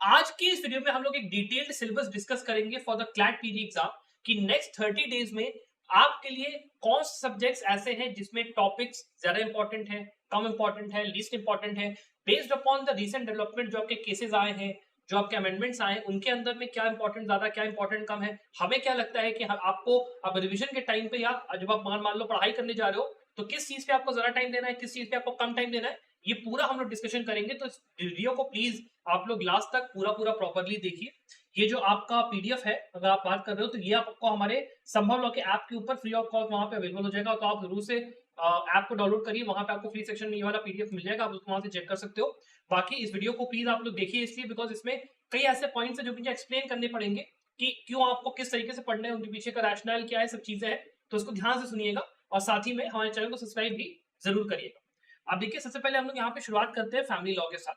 आज की इस वीडियो में हम लोग एक डिटेल्ड सिलेबस डिस्कस करेंगे for the CLAT PG exam कि नेक्स्ट 30 डेज में आपके लिए कौन से सब्जेक्ट्स ऐसे हैं जिसमें टॉपिक्स ज्यादा इंपॉर्टेंट है, कम इंपॉर्टेंट है, लीस्ट इंपॉर्टेंट है, based upon the recent development जो आपके केसेस आए हैं, जो आपके अमेंडमेंट्स आए हैं, उनके अंदर में क्या इंपॉर्टेंट ज्यादा, क्या इंपॉर्टेंट कम है। हमें क्या लगता है कि आपको अब रिविजन के टाइम पे या जब आप मान लो पढ़ाई करने जा रहे हो तो किस चीज पे आपको ज्यादा टाइम देना है, किस चीज पे आपको कम टाइम देना है, ये पूरा हम लोग डिस्कशन करेंगे। तो इस वीडियो को प्लीज आप लोग लास्ट तक पूरा पूरा प्रॉपरली देखिए। ये जो आपका पीडीएफ है, अगर आप बात कर रहे हो तो ये आपको हमारे संभव लॉ के ऐप के ऊपर फ्री ऑफ कॉस्ट वहां पे अवेलेबल हो जाएगा। तो आप जरूर से ऐप को डाउनलोड करिए, वहां पे आपको फ्री सेक्शन में ये वाला पीडीएफ मिल जाएगा, आप उसको वहां से चेक कर सकते हो। बाकी इस वीडियो को प्लीज आप लोग देखिए इसलिए बिकॉज इसमें कई ऐसे पॉइंट्स है जो मुझे एक्सप्लेन करने पड़ेंगे कि क्यों आपको किस तरीके से पढ़ना है, उनके पीछे का रैशनल क्या है, सब चीजें हैं। तो उसको ध्यान से सुनिएगा और साथ ही में हमारे चैनल को सब्सक्राइब भी जरूर करिएगा। अब देखिए सबसे पहले हम लोग यहाँ पे शुरुआत करते हैं फैमिली लॉ के साथ।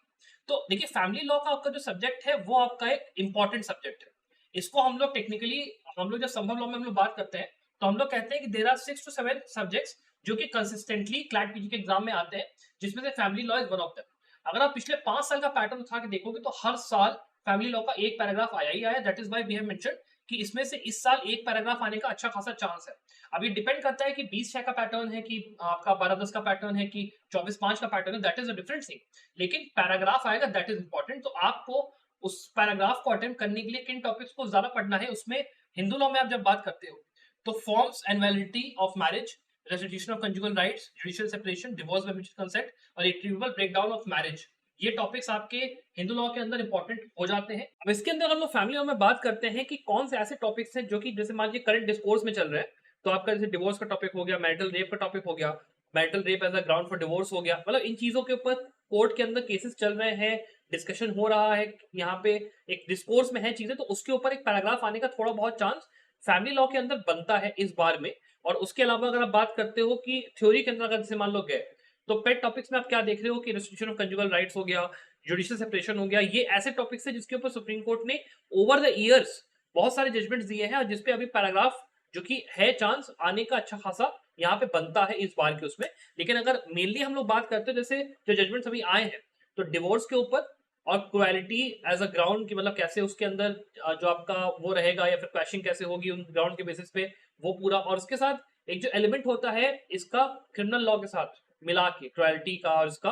तो देखिए फैमिली लॉ का आपका जो सब्जेक्ट है वो आपका एक इंपॉर्टेंट सब्जेक्ट है। इसको हम लोग टेक्निकली हम लोग जब संभव लॉ में हम लोग बात करते हैं तो हम लोग कहते हैं कि देर आर 6 to 7 सब्जेक्ट्स जो कि कंसिस्टेंटली क्लैट पीजी के एग्जाम में आते हैं, जिसमें से family law is one of them. अगर आप पिछले 5 साल का पैटर्न उठा के देखोगे तो हर साल फैमिली लॉ का एक पैराग्राफ आया ही आया। That is why we have mention कि इसमें से इस साल एक पैराग्राफ आने का अच्छा खासा चांस है। अब ये डिपेंड करता है कि 20/6 का पैटर्न है कि आपका 12/10 का पैटर्न है कि 24/5 का पैटर्न है, that is a different thing. लेकिन पैराग्राफ आएगा दैट इज इंपॉर्टेंट। तो आपको उस पैराग्राफ को अटेम्प्ट करने के लिए किन टॉपिक्स को ज्यादा पढ़ना है, उसमें हिंदू लॉ में आप जब बात करते हो तो forms and validity of marriage, restitution of conjugal rights, judicial separation, divorce by mutual consent और इर्रिट्रीवेबल ब्रेकडाउन ऑफ मैरिज, ये टॉपिक्स आपके हिंदू लॉ के अंदर इंपॉर्टेंट हो जाते हैं। अब इसके अंदर हम लोग फैमिली लॉ में बात करते हैं कि कौन से ऐसे टॉपिक्स हैं जो कि जैसे मान लीजिए करंट डिस्कोर्स में चल रहे हैं। तो आपका जैसे डिवोर्स का टॉपिक हो गया, मैरिटल रेप का टॉपिक हो गया, marital rape as a ground for divorce हो गया, मतलब इन चीजों के ऊपर कोर्ट के अंदर केसेस चल रहे हैं, डिस्कशन हो रहा है, यहाँ पे एक डिस्कोर्स में है चीजें, तो उसके ऊपर एक पैराग्राफ आने का थोड़ा बहुत चांस फैमिली लॉ के अंदर बनता है इस बार में। और उसके अलावा अगर आप बात करते हो कि थ्योरी के अंदर अगर जैसे मान लो गए तो पेट टॉपिक्स में आप क्या देख रहे हो कि रेस्ट्रिक्शन ऑफ कंजुगल राइट्स हो गया, जुडिशियल सेपरेशन हो गया, ये ऐसे टॉपिक्स है जिसके ऊपर सुप्रीम कोर्ट ने ओवर द ईयर्स बहुत सारे जजमेंट्स दिए हैं और जिसपे अभी पैराग्राफ जो कि है चांस आने का अच्छा खासा यहाँ पे बनता है इस बार के उसमें। लेकिन अगर मेनली हम लोग बात करते हैं जैसे जो जजमेंट्स अभी आए हैं तो डिवोर्स के ऊपर और क्वालिटी एज अ ग्राउंड की मतलब कैसे उसके अंदर जो आपका वो रहेगा या फिर क्वैशिंग कैसे होगी उन ग्राउंड के बेसिस पे, वो पूरा। और उसके साथ एक जो एलिमेंट होता है इसका क्रिमिनल लॉ के साथ मिला के क्रुएल्टी का और इसका,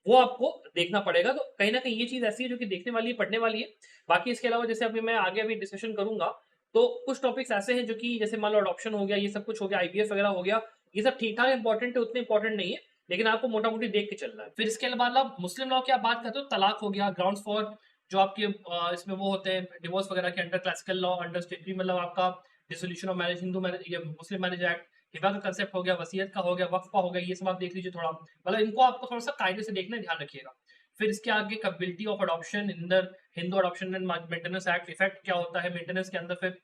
वो आपको देखना पड़ेगा। तो कहीं ना कहीं ये चीज ऐसी है जो कि देखने वाली है, पढ़ने वाली है। बाकी इसके अलावा जैसे अभी मैं आगे अभी डिस्कशन करूंगा तो कुछ टॉपिक्स ऐसे हैं जो कि जैसे मान लो अडॉप्शन हो गया, ये सब कुछ हो गया, आईवीएफ वगैरह हो गया, ये सब ठीक ठाक इंपॉर्टेंट है, उतने इंपॉर्टेंट नहीं है, लेकिन आपको मोटा मोटी देख के चलना है। फिर इसके अलावा मुस्लिम लॉ की आप बात करते हो, तलाक हो गया, ग्राउंड्स फॉर जो आपके इसमें वो होते हैं डिवोर्स वगैरह के अंडर, क्लासिकल लॉ अंडर स्टेटरी मतलब आपका dissolution of marriage, Hindu marriage, ये मुस्लिम मैरिज एक्ट, हिबा का कंसेप्ट हो गया, वसीयत का हो गया, वक्फ का हो गया, ये सब आप देख लीजिए थोड़ा, मतलब इनको आपको थोड़ा सा कायदे से देखना है, ध्यान रखिएगा। फिर इसके आगे कैपेबिलिटी ऑफ अडॉप्शन अंदर Hindu adoption and maintenance act, effect क्या होता है मेंटेनेंस के अंदर। फिर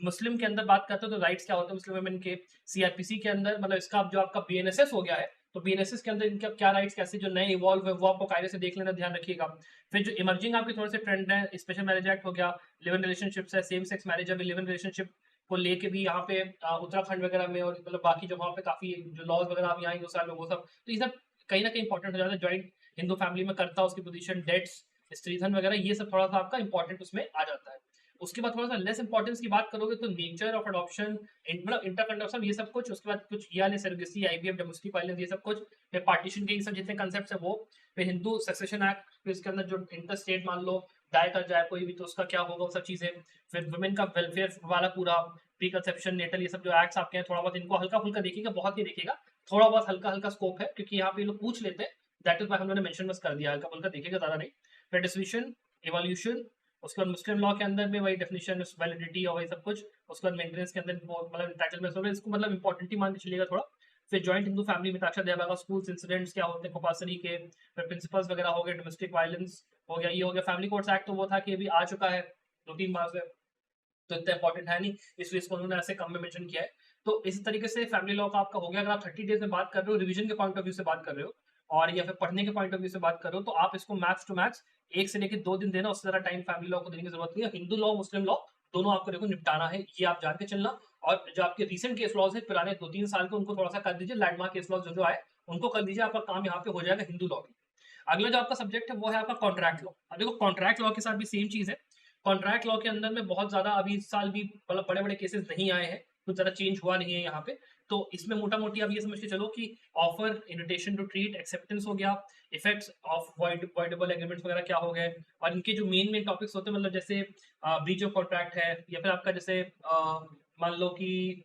मुस्लिम के अंदर बात करते हो तो राइट्स क्या होते हैं मुस्लिम वुमेन के, सीआरपीसी के अंदर मतलब इसका जो आपका बीएनएसएस हो गया है तो बीएनएसएस के अंदर इनका क्या राइट्स कैसे जो नए इवॉल्व है वो आपको कायदे से देख लेना, ध्यान रखिएगा। फिर जो इमर्जिंग आपके थोड़े से ट्रेंड है, स्पेशल मैरिज एक्ट हो गया, लिव इन रिलेशनशिप्स है, सेम सेक्स मैरिज है, लिव इन रिलेशनशिप को लेके भी यहाँ पे उत्तराखंड वगैरह में और मतलब बाकी जगहों पे काफी जो लॉज वगैरह अभी आई 2 साल में वो सब, तो ये सब कहीं ना कहीं इंपॉर्टेंट हो जाता है। ज्वाइंट हिंदू फैमिली में करता उसकी पोजीशन, डेट्स, स्त्रीधन वगैरह, ये सब थोड़ा सा आपका इंपॉर्टेंट उसमें आ जाता है। उसके बाद थोड़ा सा लेस इंपॉर्टेंस की बात करोगे तो नेचर ऑफ अडॉप्शन, मतलब इंटरकंडक्शन, ये सब कुछ। उसके बाद कुछ यानी सर्गेसी, आईवीएफ, डोमेस्टिक वायलेंस, ये सब कुछ। फिर पार्टीशन के ये सब जितने कंसेप्ट्स है वो। फिर हिंदू सक्सेशन एक्ट, फिर इसके अंदर जो इंटर स्टेट मान लो दाय कर जाए कोई भी तो उसका क्या होगा, वो सब चीजें। फिर वुमेन का वेलफेयर वाला पूरा, प्री कंसेप्शन, नेटल, ये सब जो एक्ट्स आपके हैं थोड़ा बहुत इनको हल्का फुल्का देखिएगा, बहुत ही देखिएगा, थोड़ा बहुत हल्का हल्का स्कोप है क्योंकि यहाँ पे लोग पूछ लेते हैं, दैट इज वाई हम लोगों ने मेंशन बस कर दिया, हल्का फुल्का देखिएगा, ज्यादा नहीं। फिर डिसोल्यूशन, इवोल्यूशन, उसके बाद मुस्लिम लॉ के अंदर में वही डेफिनेशन, वैलिडिटी और वही सब कुछ। उसके बाद मेंटेनेंस के अंदर मतलब एंटाइटलमेंट्स हो गए, इसको मतलब इंपॉर्टेंट ही मान के चलिएगा थोड़ा। फिर जॉइंट हिंदू फैमिली में ताक्षा देवागा, स्कूल्स इंसिडेंट्स क्या होते हैं खोपासरी के, फिर प्रिंसिपल्स वगैरह हो गए, डोमेस्टिक वायलेंस हो गया, ये हो गया। फैमिली कोर्ट्स एक्ट तो वो था कि अभी आ चुका है 2-3 बार से, तो इतना इंपॉर्टेंट है नहीं, इसलिए इसको उन्होंने ऐसे कम में मेंशन किया है। तो इस तरीके से फैमिली लॉ का आपका हो गया। अगर आप 30 डेज में बात कर रहे हो, रिवीजन के पॉइंट ऑफ व्यू से बात कर रहे हो और या फिर पढ़ने के पॉइंट ऑफ व्यू से बात कर रहे हो, तो आप इसको मैक्स टू मैक्स 1 से लेकर 2 दिन देना, उससे ज्यादा टाइम फैमिली लॉ को देने की जरूरत नहीं है। हिंदू लॉ, मुस्लिम लॉ दोनों आपको देखो निपटाना है, ये आप जान के चलना। और जो आपके रिसेंट केस लॉज है पुराने 2-3 साल के, उनको थोड़ा सा कर दीजिए, लैंडमार्क केस लॉज जो आए उनको कर दीजिए, आपका काम यहाँ पे हो जाएगा हिंदू लॉ की। अगला जो आपका सब्जेक्ट है वो है आपका कॉन्ट्रैक्ट लॉ। अब देखो कॉन्ट्रैक्ट लॉ के साथ भी सेम चीज है। कॉन्ट्रैक्ट लॉ के अंदर में बहुत ज्यादा अभी इस साल भी मतलब बड़े बड़े केसेस नहीं आए हैं, कुछ ज्यादा चेंज हुआ नहीं है यहाँ पे। तो इसमें मोटा मोटी आप ये समझ के चलो कि offer, invitation to treat, acceptance हो गया, इफेक्ट्स ऑफ वॉइडेबल एग्रीमेंट्स वगैरह क्या हो गए, और इनके जो मेन मेन टॉपिक्स होते हैं मतलब जैसे ब्रीच ऑफ कॉन्ट्रैक्ट है, या फिर आपका जैसे मान लो कि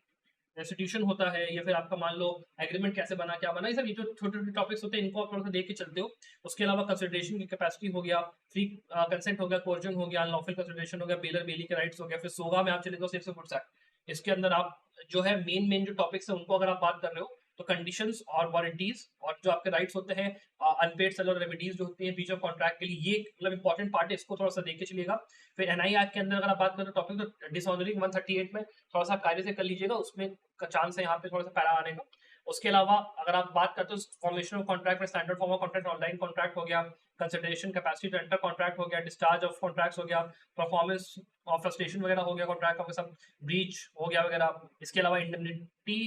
रेस्टिट्यूशन होता है, या फिर आपका मान लो एग्रीमेंट कैसे बना, क्या बना, ये सब ये जो छोटे छोटे टॉपिक्स होते हैं इनको आप थोड़ा सा देख के चलते हो। उसके अलावा कंसिडरेशन की कैपेसिटी हो गया, फ्री कंसेंट हो गया, कोर्जन हो गया, अनलॉफुल कंसिडरेशन हो गया, बेलर बेली के राइट्स हो गया, फिर सोगा में आप चले जाओ सिर्फ फुट एक्ट। इसके अंदर आप जो है मेन मेन जो टॉपिक्स है उनको अगर आप बात कर रहे हो तो कंडीशंस और वारंटीज और जो आपके राइट्स होते हैं, अनपेड सेलर रेमेडीज जो होती हैं बीच ऑफ कॉन्ट्रैक्ट के लिए, ये मतलब इंपॉर्टेंट पार्ट है, इसको थोड़ा सा देख के चलिएगा। फिर एनआई एक्ट के अंदर अगर आप बात करें टॉपिक तो डिसऑनरिंग 138 में थोड़ा सा कार्य से कर लीजिएगा, उसमें का चांस है यहाँ पे थोड़ा सा पैरा आने का। उसके अलावा अगर आप बात करते हो फॉर्मेशन ऑफ कॉन्ट्रैक्ट में standard form of contract, online contract हो गया, consideration capacity to enter contract हो गया, डिस्चार्ज ऑफ कॉन्ट्रैक्ट्स हो गया, परफॉर्मेंस ऑफ फ्रस्ट्रेशन वगैरह हो गया कॉन्ट्रैक्ट का, सब ब्रीच हो गया वगैरह। इसके अलावा इंडemnity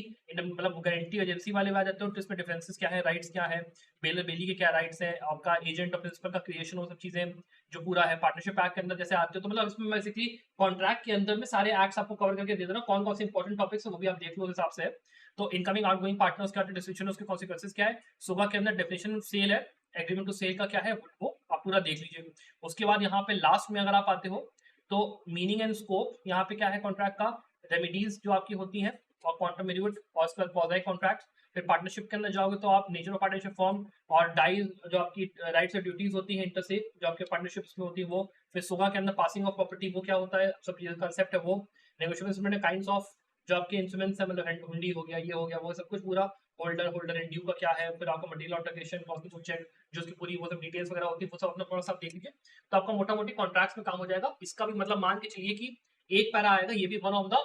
मतलब गारंटी एजेंसी वाले में आ जाते हो तो इसमें डिफरेंसेस क्या है, राइट्स क्या है, बेलर बेली के क्या राइट्स है, आपका एजेंट और प्रिंसिपल का क्रिएशन, वो सब चीजें जो पूरा है। पार्टनरशिप एक्ट के अंदर जैसे आते हो तो मतलब इसमें बेसिकली कॉन्ट्रैक्ट के अंदर में सारे एक्ट्स आपको कवर करके दे देना, कौन कौन से इंपॉर्टेंट टॉपिक्स है वो भी आप देख लो उस हिसाब से। तो इनकमिंग आउटगोइंग पार्टनर्स का डिस्क्रिप्शन, उसके कॉन्सिक्वेंसेस क्या है, सुबह के अंदर डेफिनेशन सेल है, एग्रीमेंट टू सेल का क्या है वो आप पूरा देख लीजिए। उसके बाद यहाँ पे लास्ट में अगर आप आते हो तो मीनिंग एंड स्कोप यहाँ पे क्या है कॉन्ट्रैक्ट का, रेमेडीज जो आपकी होती हैं और क्वांटम मेरिट और उसके बाद पॉजिटिव कॉन्ट्रैक्ट। फिर पार्टनरशिप के अंदर जाओगे तो आप नेचर ऑफ पार्टनरशिप फॉर्म और डाइज जो आपकी राइट्स और ड्यूटीज होती हैं इंटर से जो आपके पार्टनरशिप्स में होती है वो। फिर सुबह के अंदर पासिंग ऑफ प्रॉपर्टी वो क्या होता है, सब कंसेप्ट है वो। नेगोशिएबल इंस्ट्रूमेंट काइंड्स ऑफ जो आपके इंस्ट्रूमेंट्स है मतलब हुंडी हो गया, ये हो गया, वो सब कुछ पूरा। होल्डर होल्डर एंड ड्यू का क्या है, फिर आपका मटेरियल ऑल्टरेशन, कॉस्ट चेक जो उसकी पूरी वो सब डिटेल्स वगैरह होती है वो सब अपना थोड़ा सा देख लीजिए। तो आपका मोटा मोटी कॉन्ट्रैक्ट्स में काम हो जाएगा। इसका भी मतलब मान के चलिए कि एक पैरा आएगा, ये भी वन ऑफ द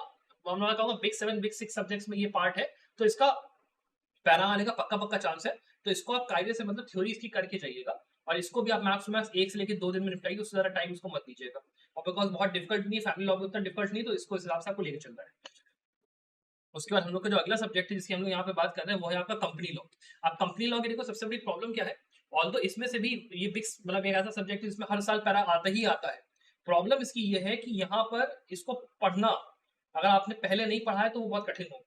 मैं कहूंगा बिग 7 बिग 6 सब्जेक्ट्स में ये पार्ट है, तो इसका पैरा आने का पक्का पक्का चांस है। तो इसको आप कायदे से मतलब थ्योरी इसकी करके जाइएगा, और इसको भी आप मैक्स टू मैक्स 1 से लेकर 2 दिन में निपटाइए, उससे ज्यादा टाइम इसको मत दीजिएगा। और बिकॉज बहुत डिफिकल्ट नहीं है, फैमिली लॉ भी उतना डिफिकल्ट नहीं, तो इसको इस हिसाब से आपको लेकर चलना है। उसके बाद हम लोग का जो अगला सब्जेक्ट है जिसकी हम लोग यहाँ पे बात कर रहे हैं वो है आपका कंपनी लॉ। अब कंपनी लॉ के देखो सबसे बड़ी प्रॉब्लम क्या है, ऑल्दो इसमें से भी ये बिक्स मतलब एक ऐसा सब्जेक्ट है जिसमें हर साल पैरा आता ही आता है। प्रॉब्लम इसकी ये है कि यहाँ पर इसको पढ़ना अगर आपने पहले नहीं पढ़ा है तो वो बहुत कठिन होगा।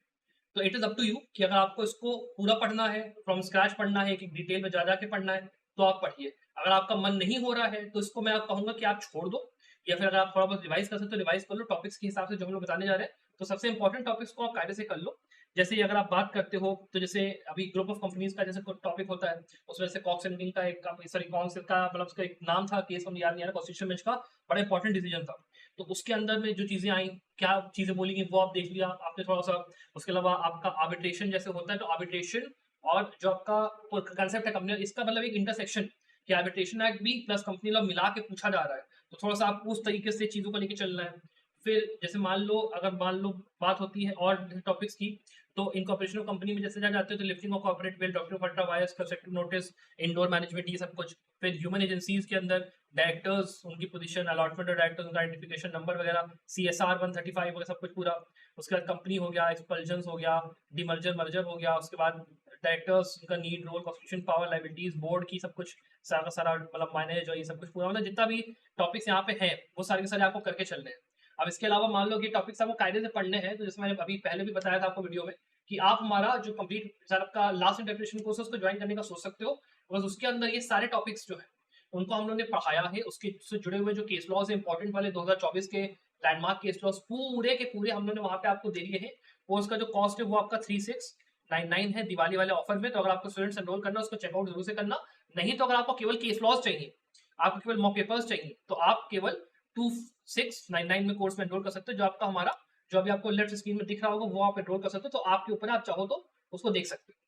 तो it is up to you कि अगर आपको इसको पूरा पढ़ना है, फ्रॉम स्क्रैच पढ़ना है, कि डिटेल में जा जाके पढ़ना है, तो आप पढ़िए। अगर आपका मन नहीं हो रहा है तो इसको मैं आप कहूंगा कि आप छोड़ दो, या फिर अगर आप थोड़ा बहुत रिवाइज कर सकते हो रिवाइज कर लो टॉपिक्स के हिसाब से जो हम लोग बताने जा रहे हैं। तो सबसे इंपॉर्टेंट टॉपिक्स को आप कायदे से कर लो। जैसे अगर आप बात करते हो तो जैसे अभी ग्रुप ऑफ कंपनीज का जैसे टॉपिक होता है, उसमें से कॉक्स एंड किंग का एक सॉरी कॉन्स का मतलब उसका एक नाम था, केस मुझे याद नहीं आ रहा, कॉन्स्टिट्यूशन बेंच का बड़ा इंपॉर्टेंट डिसीजन था। तो उसके अंदर में जो चीजें आई, क्या चीजें बोली गई वो आप देख लिया आपने थोड़ा सा। उसके अलावा आपका आर्बिट्रेशन जैसे होता है, तो आर्बिट्रेशन और जो आपका कंसेप्ट है कंपनी, इसका मतलब एक इंटरसेक्शन कि आर्बिट्रेशन एक्ट भी प्लस कंपनी लॉ मिला के पूछा जा रहा है, तो थोड़ा सा आपको उस तरीके से चीजों को लेकर चलना है। फिर जैसे मान लो अगर मान लो बात होती है और टॉपिक्स की, तो इनकॉर्पोरेशन ऑफ कंपनी में जैसे जाते हैं तो lifting of corporate veil, doctor ultra vires, constructive notice, indoor management, ये सब कुछ। फिर ह्यूमन एजेंसीज के अंदर डायरेक्टर्स, उनकी पोजीशन, अलॉटमेंट ऑफ डायरेक्टर्स, उनका आइडेंटिफिकेशन नंबर वगैरह, CSR 135 वगैरह सब कुछ पूरा। उसके बाद कंपनी हो गया, एक्सपल्जन हो गया, डिमर्जर मर्जर हो गया। उसके बाद डायरेक्टर्स, उनका need, role, constitution, power, liabilities, board की सब कुछ सारा सारा मतलब मैनेज और ये सब कुछ पूरा, मतलब जितना भी टॉपिक्स यहाँ पे हैं वो सारे के सारे आपको करके चलने हैं। अब इसके अलावा मान लो कि टॉपिक्स आपको कायदे से पढ़ने हैं, तो जैसे मैंने अभी पहले भी बताया था आपको वीडियो में कि आप हमारा जो कंप्लीट आपका लास्ट इंटरप्रिटेशन कोर्स है उसको ज्वाइन करने का सोच सकते हो, बस उसके अंदर ये सारे टॉपिक्स जो है उनको हम लोगों ने पढ़ाया है। उसके से जुड़े हुए जो केस लॉज है इंपॉर्टेंट वाले 2024 के लैंडमार्क केस लॉज पूरे के पूरे हम लोगों ने वहां पे आपको दे दिए हैं। और उसका जो कॉस्ट है वो आपका 3699 है दिवाली वाले ऑफर में। तो अगर आपको स्टूडेंट्स एनरोल करना है उसको चेकआउट जरूर से करना। नहीं तो अगर आपको केवल केस लॉज चाहिए, आपको केवल मॉक पेपर्स चाहिए, तो आप केवल 2699 में कोर्स में एनरोल कर सकते हो, जो आपका हमारा जो अभी आपको लेफ्ट स्क्रीन में दिख रहा होगा वो आप एनरोल कर सकते हो। तो आपके ऊपर आप चाहो तो उसको देख सकते हो।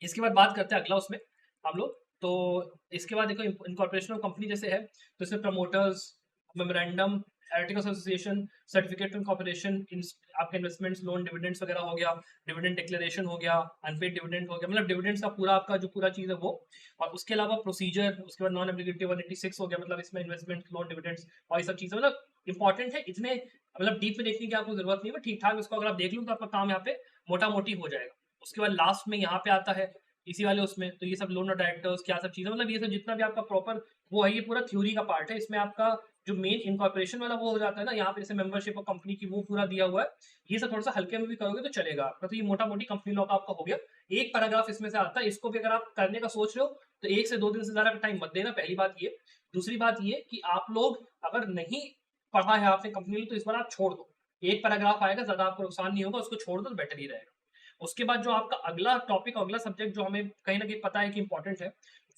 इसके बाद बात करते हैं अगला उसमें हम लोग। तो इसके बाद देखो इनकॉर्पोरेशन ऑफ कंपनी जैसे है तो इसमें promoters, memorandum, articles association, certificate of corporation, आपके इन्वेस्टमेंट्स, लोन, डिविडेंड्स वगैरह हो गया, डिविडेंड डिक्लेरेशन हो गया, अनपेड डिविडेंड हो गया, मतलब डिविडेंड्स का पूरा आपका जो पूरा चीज है वो। और उसके अलावा प्रोसीजर, उसके बाद नॉन एप्लीकेटिव 186 हो गया, मतलब इसमें इन्वेस्टमेंट, लोन, डिविडेंड्स और ये सब चीजें मतलब इंपॉर्टेंट है। इतने मतलब डीप में देखने की आपको जरूरत नहीं है, ठीक ठाक इसको अगर आप देख लो तो आपका काम यहाँ पे मोटा मोटी हो जाएगा। उसके बाद लास्ट में यहाँ पे आता है इसी वाले उसमें, तो ये सब लोन ऑफ डायरेक्टर्स क्या सब चीज़ें, मतलब ये सब जितना भी आपका प्रॉपर वो है, ये पूरा थ्योरी का पार्ट है। इसमें आपका जो मेन इनकॉर्पोरेशन वाला वो हो जाता है ना, यहाँ पे जैसे मेंबरशिप ऑफ कंपनी की वो पूरा दिया हुआ है। ये सब थोड़ा-सा हल्के में भी करोगे तो चलेगा आपका, तो ये मोटा-मोटी कंपनी लॉ का आपका हो गया। एक पैराग्राफ इसमें से आता है, इसको भी अगर आप करने का सोच रहे हो, तो 1 से 2 दिन से ज़्यादा टाइम मत देना, पहली बात ये। दूसरी बात ये कि आप लोग अगर नहीं पढ़ा है आपने कंपनी लॉ, तो इस बार आप छोड़ दो। एक पैराग्राफ आएगा, ज़्यादा आपको नुकसान नहीं होगा, उसको छोड़ दो तो बेटर ही रहेगा। उसके बाद जो आपका अगला टॉपिक, अगला सब्जेक्ट जो हमें कहीं न कहीं पता है कि इम्पोर्टेंट है,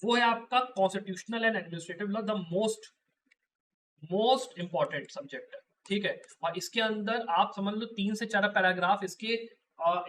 वो है आपका constitutional and administrative law, the most important subject है, ठीक है? और इसके अंदर आप समझ लो 3 से 4 पैराग्राफ इसके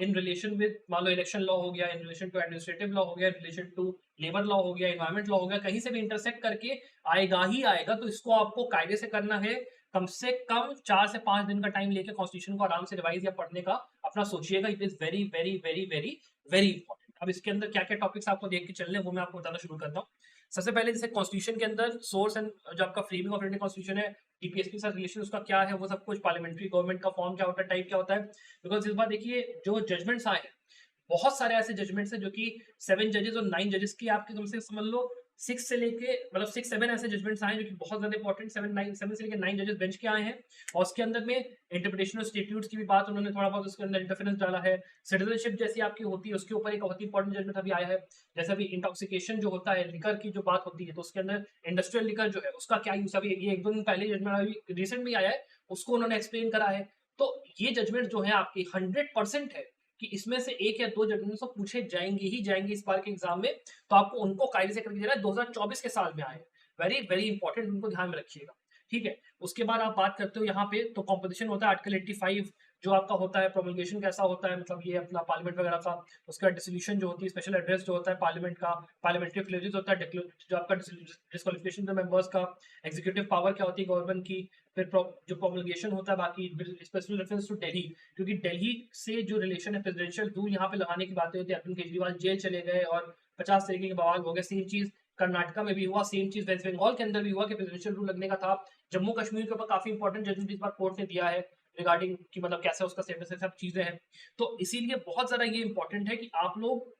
इन रिलेशन विद, मान लो इलेक्शन लॉ हो गया, in relation to administrative law हो गया, in relation to labour law हो गया, एनवायरनमेंट लॉ हो गया, कहीं से भी इंटरसेक्ट करके आएगा ही आएगा। तो इसको आपको कायदे से करना है, कम से कम 4 से 5 दिन का टाइम लेके कॉन्स्टिट्यूशन को आराम से रिवाइज या पढ़ने का अपना सोचिएगा। It is very, very, very, very, very important. अब इसके अंदर क्या-क्या टॉपिक्स आपको देख के चलने हैं, वो मैं आपको बताना शुरू करता हूँ। सबसे पहले जैसे कॉन्स्टिट्यूशन के अंदर सोर्स एंड जो आपका फ्रेमिंग ऑफ इंडियन कॉन्स्टिट्यूशन है, टीपीएसपी के साथ रिलेशन उसका क्या है, वो सब कुछ, पार्लियामेंट्री गवर्नमेंट का फॉर्म क्या होता है, टाइप क्या होता है। बिकॉज़ इस बार देखिए जो जजमेंट्स आए हैं, बहुत सारे ऐसे जजमेंट्स हैं जो कि 7 जजेस और 9 जजेस की आपके कम से समझ लो 6 से लेके मतलब 6-7 ऐसे जजमेंट्स आए हैं जो कि बहुत ज़्यादा इंपॉर्टेंट, 7 से लेके 9 जजेस बेंच के आए हैं। और उसके अंदर में इंटरप्रिटेशन ऑफ स्टैट्यूट्स की भी बात उन्होंने थोड़ा बहुत उसके अंदर इंटरफेरेंस डाला है। सिटीजनशिप जैसी आपकी होती है उसके ऊपर एक बहुत ही इंपॉर्टेंट जजमेंट अभी आया है। जैसे अभी इंटॉक्सिकेशन जो होता है, लिकर की जो बात होती है, तो उसके अंदर इंडस्ट्रियल लिकर जो है उसका क्या यूज़, अभी ये 1-2 दिन पहले जजमेंट अभी रिसेंट में आया है, उसको उन्होंने एक्सप्लेन करा है। तो ये जजमेंट जो है आपकी 100% है कि इसमें से 1 या 2 जजमेंट्स तो पूछे जाएँगे ही जाएँगे इस बार के एग्ज़ाम में, तो आपको उनको कायदे से करके देना है। 2024 के साल में आए हैं। वेरी, वेरी इंपॉर्टेंट, उनको ध्यान में रखिएगा, ठीक है? उसके बाद आप बात करते हो यहाँ पे तो कंपोजिशन होता है आर्टिकल 85 जो आपका होता है, प्रोमल्गेशन कैसा होता है, मतलब ये अपना पार्लियामेंट वगैरह का, उसका डिसोल्यूशन जो होती है, स्पेशल एड्रेस जो होता है पार्लियामेंट का, पार्लियामेंट्री प्रिविलेजेस होता है, जो आपका डिस्क्वालिफिकेशन ऑफ मेंबर्स का, एग्जीक्यूटिव पावर क्या होती है गवर्नमेंट की, फिर जो प्रोमल्गेशन होता है, बाकी स्पेशल रेफरेंस टू दिल्ली, क्योंकि दिल्ली से जो रिलेशन है प्रेसिडेंशियल रूल यहाँ पे लगाने की बातें होती है। अरविंद केजरीवाल जेल चले गए और 50 तरीके के बवाल हो गए। सेम चीज कर्नाटका में भी हुआ, सेम चीज वेस्ट बंगाल के अंदर भी हुआ कि प्रेसिडेंशियल रूल लगने का था। जम्मू कश्मीर के ऊपर काफी इंपॉर्टेंट जजमेंट इस बार कोर्ट ने दिया है रिगार्डिंग कि मतलब कैसे उसका स्टेटस है, सब चीजें हैं। तो इसीलिए बहुत ज्यादा ये इंपॉर्टेंट है कि आप लोग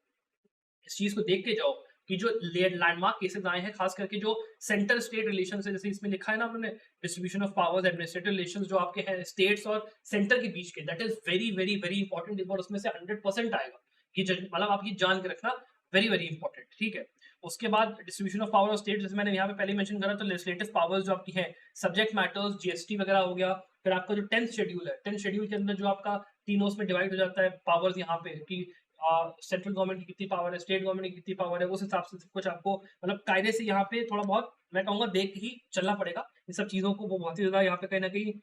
इस चीज को देख के जाओ कि जो लैंडमार्क केसेस आए हैं, खास करके जो सेंटर स्टेट रिलेशन है, जैसे इसमें लिखा है ना उन्होंने, distribution of powers, administrative relation जो आपके हैं स्टेट्स और सेंटर के बीच के, that is very, very, very important. इस बार उसमें से 100% आएगा कि मतलब आप ये जान के रखना, वेरी, वेरी इंपॉर्टेंट, ठीक है? उसके बाद distribution of power of state, जैसे मैंने यहाँ पे पहले मेंशन करा, तो लेजिस्लेटिव पावर्स जो आपकी है, सब्जेक्ट मैटर्स, जीएसटी वगैरह हो गया। फिर आपका जो 10th शेड्यूल है, 10th शेड्यूल के अंदर जो आपका तीनों उसमें डिवाइड हो जाता है पावर्स यहाँ पे कि सेंट्रल गवर्नमेंट की कितनी पावर है, स्टेट गवर्नमेंट की कितनी पावर है, उस हिसाब से सब कुछ आपको मतलब कायदे से यहाँ पे थोड़ा बहुत मैं कहूँगा देख ही चलना पड़ेगा इन सब चीज़ों को। वो बहुत ही ज़्यादा यहाँ पे कहीं न कहीं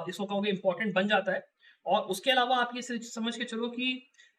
इसको कहोगे इम्पोर्टेंट बन जाता है। और उसके अलावा आप ये समझ के चलो कि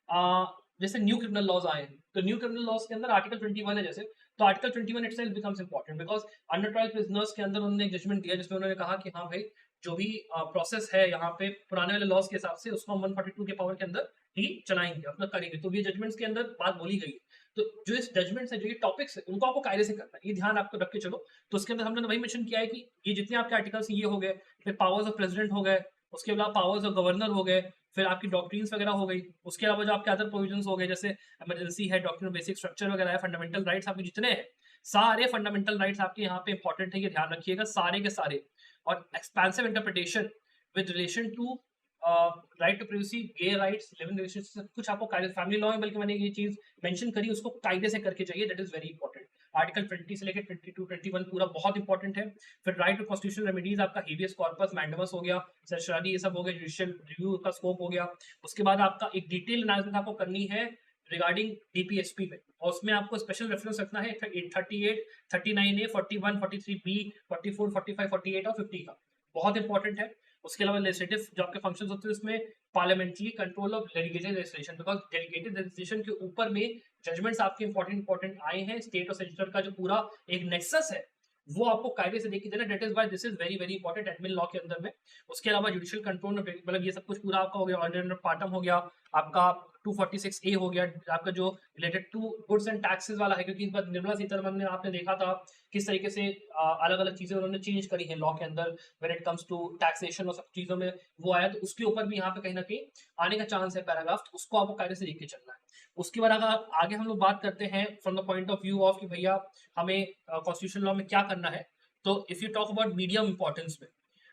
अ, जैसे न्यू क्रिमिनल लॉज़ आए हैं, तो न्यू क्रिमिनल लॉज़ के अंदर आर्टिकल 21 है जैसे, तो article 21 itself becomes important because under trial prisoners के अंदर उन्होंने एक जजमेंट दिया जिसमें उन्होंने कहा कि हाँ भाई, जो भी प्रोसेस है यहाँ पे पुराने वाले लॉज़ के हिसाब से उसको हम 142 के पावर के अंदर ही चलाएँगे, अपना करेंगे। तो ये जजमेंट्स के अंदर बात बोली गई है। तो जो इस जजमेंट्स है, जो ये टॉपिक्स है, उनको आपको कायदे से करना है। ये ध्यान आपको रख के चलो। तो उसके अंदर हमने वही मेंशन किया है कि ये जितने आपके आर्टिकल्स ये हो गए, फिर पावर्स ऑफ प्रेसिडेंट हो गए, उसके अलावा पावर्स ऑफ गवर्नर हो गए, फिर आपकी डॉक्ट्रिन्स वगैरह हो गई। उसके अलावा जो आपके अदर प्रोविजंस हो गए जैसे इमरजेंसी है, डॉक्ट्रिन ऑफ बेसिक स्ट्रक्चर वगैरह है, फंडामेंटल राइट्स आपके जितने हैं, सारे फंडामेंटल राइट्स आपके यहाँ पे इंपॉर्टेंट है, ये ध्यान रखिएगा सारे के सारे। और expensive interpretation with relation to right to privacy, gay rights, living relations, सब कुछ आपको कायदे, फैमिली लॉ है बल्कि मैंने ये चीज मेंशन करी, उसको कायदे से करके चाहिए, that is very important. Article 20 से लेकर 22 21 पूरा बहुत इंपॉर्टेंट है। फिर राइट टू कॉन्स्टिट्यूशनल रेमेडीज, आपका हेबियस कॉर्पस, मैंडेमस हो गया, सर्चरी, ये सब हो गया, जुडिशियल रिव्यू का स्कोप हो गया। उसके बाद आपका एक डिटेल एनालिसिस आपको करनी है रिगार्डिंग डीपीएसपी में, और उसमें आपको स्पेशल रेफरेंस रखना है 38, 39A, 41, 43B, 44, 45, 48 और 50 का, बहुत इंपॉर्टेंट है। उसके अलावा लेजिस्लेटिव जो आपके फंक्शंस होते हैं उसमें parliamentary control of delegated legislation, because delegated legislation के ऊपर में जजमेंट्स आपके इंपॉर्टेंट आए हैं। स्टेट और सेंटर का जो पूरा एक नेक्सस है वो आपको कायदे से देखिए देना, that is why this is very, very important admin law के अंदर में। उसके अलावा जुडिशियल कंट्रोल मतलब ये सब कुछ पूरा आपका हो गया, ऑर्डिनरी पार्टम हो गया, आपका 246A हो गया, आपका जो related to goods and taxes वाला है, क्योंकि इस बार निर्मला सीतारमन ने आपने देखा था किस तरीके से अलग अलग चीजें उन्होंने चेंज करी है लॉ के अंदर when it comes to taxation और सब चीजों में वो आया, तो उसके ऊपर भी यहाँ पे कहीं ना कहीं आने का चांस है पैराग्राफ, तो उसको आपको कायदे से लिख के चलना है। उसके बाद अगर आगे हम लोग बात करते हैं from the point of view of कि भैया हमें कॉन्स्टिट्यूशन लॉ में क्या करना है, तो if you talk about medium importance में,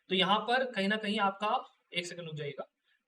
तो यहाँ पर कहीं ना कहीं आपका, एक सेकंड रुक जाइएगा,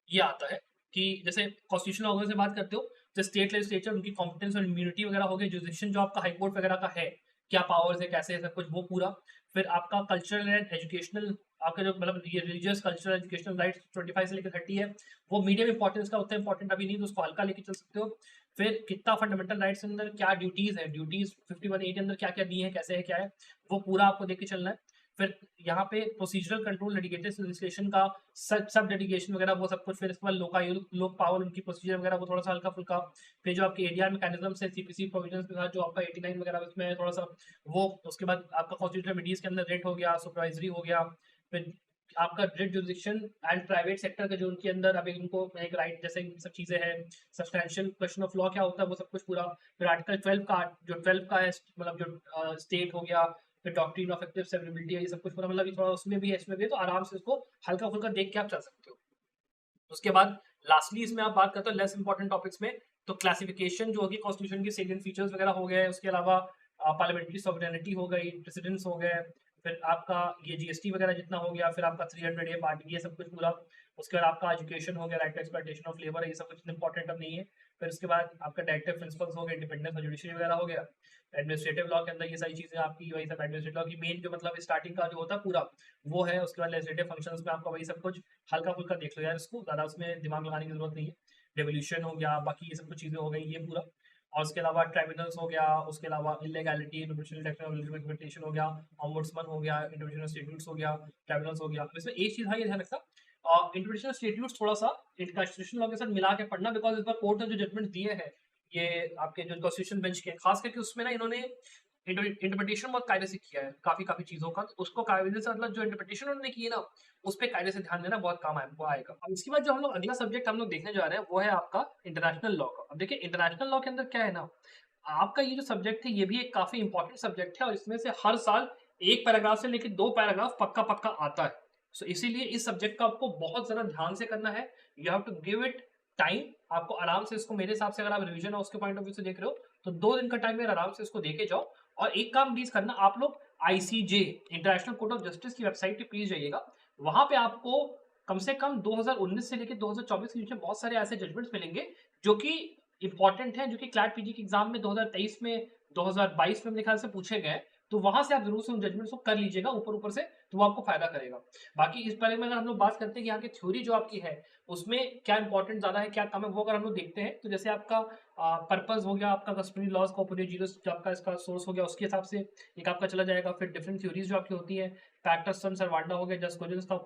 ये आता है कि जैसे कॉन्स्टिट्यूशन लॉ से बात करते हो तो स्टेट लेजिस्लेचर उनकी कॉम्पिटेंस और इम्यूनिटी वगैरह हो गई, जुरिसडिक्शन जो आपका हाईकोर्ट वगैरह का है, क्या पावर्स है कैसे है सब कुछ वो पूरा। फिर आपका कल्चरल एंड एजुकेशनल, आपका जो मतलब ये रिलीजियस कल्चरल एजुकेशनल राइट्स 25 से लेकर 30 है, वो मीडियम इंपॉर्टेंस का, उतना इंपॉर्टेंट अभी नहीं तो उसको हल्का लेके चल सकते हो। फिर कितना फंडामेंटल राइट्स के अंदर क्या ड्यूटीज है, ड्यूटीज 51A के अंदर क्या क्या दी है, कैसे है क्या है, वो पूरा आपको देख के चलना है। फिर यहाँ पे प्रोसीजरल कंट्रोल, लिटिगेटेड लेजिस्लेशन का सब डेडिकेशन वगैरह वो सब कुछ। फिर इसके बाद लोकायुक्त, लोक पावर, उनकी प्रोसीजर वगैरह वो थोड़ा सा हल्का फुल्का। फिर जो आपके एडीआर मैकेनिज्म है, सीपीसी प्रोविजंस के साथ जो आपका 89 वगैरह इसमें थोड़ा सा वो। उसके बाद आपका कॉन्स्टिट्यूशनल रेमेडीज के अंदर रेट हो गया, सुपरवाइजरी हो गया। फिर आपका rate jurisdiction and private sector का जो उनके अंदर अभी उनको एक राइट जैसे सब चीजें हैं, सब्सटेंशियल क्वेश्चन ऑफ लॉ क्या होता है वो सब कुछ पूरा। फिर आर्टिकल 12 का, जो 12 का है मतलब जो स्टेट हो गया, फिर डॉक्ट्रिन ऑफ एक्टिव सेवरेबिलिटी है, ये सब कुछ पूरा मतलब थोड़ा उसमें भी है इसमें भी है, तो आराम से इसको हल्का फुल्का देख के आप चल सकते हो। उसके बाद लास्टली इसमें आप बात करते हो लेस इंपॉर्टेंट टॉपिक्स में, तो क्लासिफिकेशन जो होगी कॉन्स्टिट्यूशन के सेलिएंट फीचर्स वगैरह हो गए, उसके अलावा पार्लियामेंट्री सॉवरेनिटी हो गई, प्रेसिडेंट्स हो गए, फिर आपका ये जीएसटी वगैरह जितना हो गया, फिर आपका 300 ए पार्टी, ये सब कुछ पूरा। उसके बाद आपका एजुकेशन हो गया, right to exploitation of labour, ये सब कुछ इंपॉर्टेंट अब नहीं है। फिर उसके बाद आपका डायरेक्टिव प्रिंसिपल्स हो गए, इंडिपेंडेंस और जुडिशरी वगैरह हो गया। एडमिनिस्ट्रेटिव लॉ के अंदर ये सारी चीजें आपकी वही सब, एडमिनिस्ट्रेटिव लॉ की मेन जो मतलब स्टार्टिंग का जो होता है पूरा वो है। उसके बाद लेजिस्लेटिव फंक्शंस में आपका वही सब कुछ हल्का फुल्का देख लो यार, इसको ज्यादा उसमें दिमाग लगाने की जरूरत नहीं है। डेवोल्यूशन हो गया, बाकी ये सब कुछ चीजें हो गई ये पूरा। और उसके अलावा ट्राइब्यूनल्स हो गया, उसके अलावा इलीगैलिटी, इंटरप्रिटेशन हो गया, ऑम्बुड्समैन हो गया, इंटरप्रिटेशन स्टेट्यूट्स हो गया, ट्राइब्यूनल्स हो गया। इसमें एक चीज है ये ध्यान रखना, इंटरप्रिटेशन स्टेट्यूट्स थोड़ा सा कॉन्स्टिट्यूशन लॉ के साथ मिला के पढ़ना, बिकॉज इस बार कोर्ट ने जो जजमेंट दिए हैं ये आपके जो कॉन्स्टिट्यूशन बेंच के, खास करके उसमें ना इन्होंने इंटरप्रिटेशन बहुत कायदे से किया है काफी चीजों का, तो उसको कायदे से मतलब जो इंटरप्रिटेशन उन्होंने की है ना उस पर कायदे से ध्यान देना बहुत काम वो आएगा। अब इसके बाद जो हम लोग अगला सब्जेक्ट हम लोग देखने जा रहे हैं वो है आपका इंटरनेशनल लॉ का। अब देखिए इंटरनेशनल लॉ के अंदर क्या है ना, आपका ये जो सब्जेक्ट है ये भी एक काफी इंपॉर्टेंट सब्जेक्ट है, और इसमें से हर साल एक पैराग्राफ से लेकर 2 पैराग्राफ पक्का पक्का आता है। सो इसीलिए इस सब्जेक्ट का आपको बहुत ज्यादा ध्यान से करना है, you have to give it time. आपको आराम से इसको, मेरे हिसाब से अगर आप रिवीजन और उसके पॉइंट ऑफ व्यू से देख रहे हो तो 2 दिन का टाइम में आराम से इसको देके जाओ। और एक काम प्लीज करना, आप लोग ICJ, international court of justice की वेबसाइट पे प्लीज जाइएगा। वहां पे आपको कम से कम 2019 से लेकर 2024 के बीच में बहुत सारे ऐसे जजमेंट्स मिलेंगे जो कि इंपॉर्टेंट है, जो कि क्लैट पीजी के एग्जाम में 2023 में, 2022 में मेरे ख्याल से पूछे गए। तो वहां से आप जरूर से उन जजमेंट्स को कर लीजिएगा ऊपर ऊपर से, तो वो आपको फायदा करेगा। बाकी इस बारे में अगर हम लोग बात करते हैं कि यहाँ की थ्योरी जो आपकी है उसमें क्या इंपॉर्टेंट ज्यादा है क्या कम है, वो अगर हम लोग देखते हैं तो जैसे आपका पर्पस हो गया, आपका कस्टमरी लॉज का ओपोजिट जीरो जो आपका इसका सोर्स हो गया उसके हिसाब से एक आपका चला जाएगा। फिर डिफरेंट थ्योरीज जो आपकी होती है, पैक्टस सन सर्वांडा हो गया, जस्ट कोजेंस का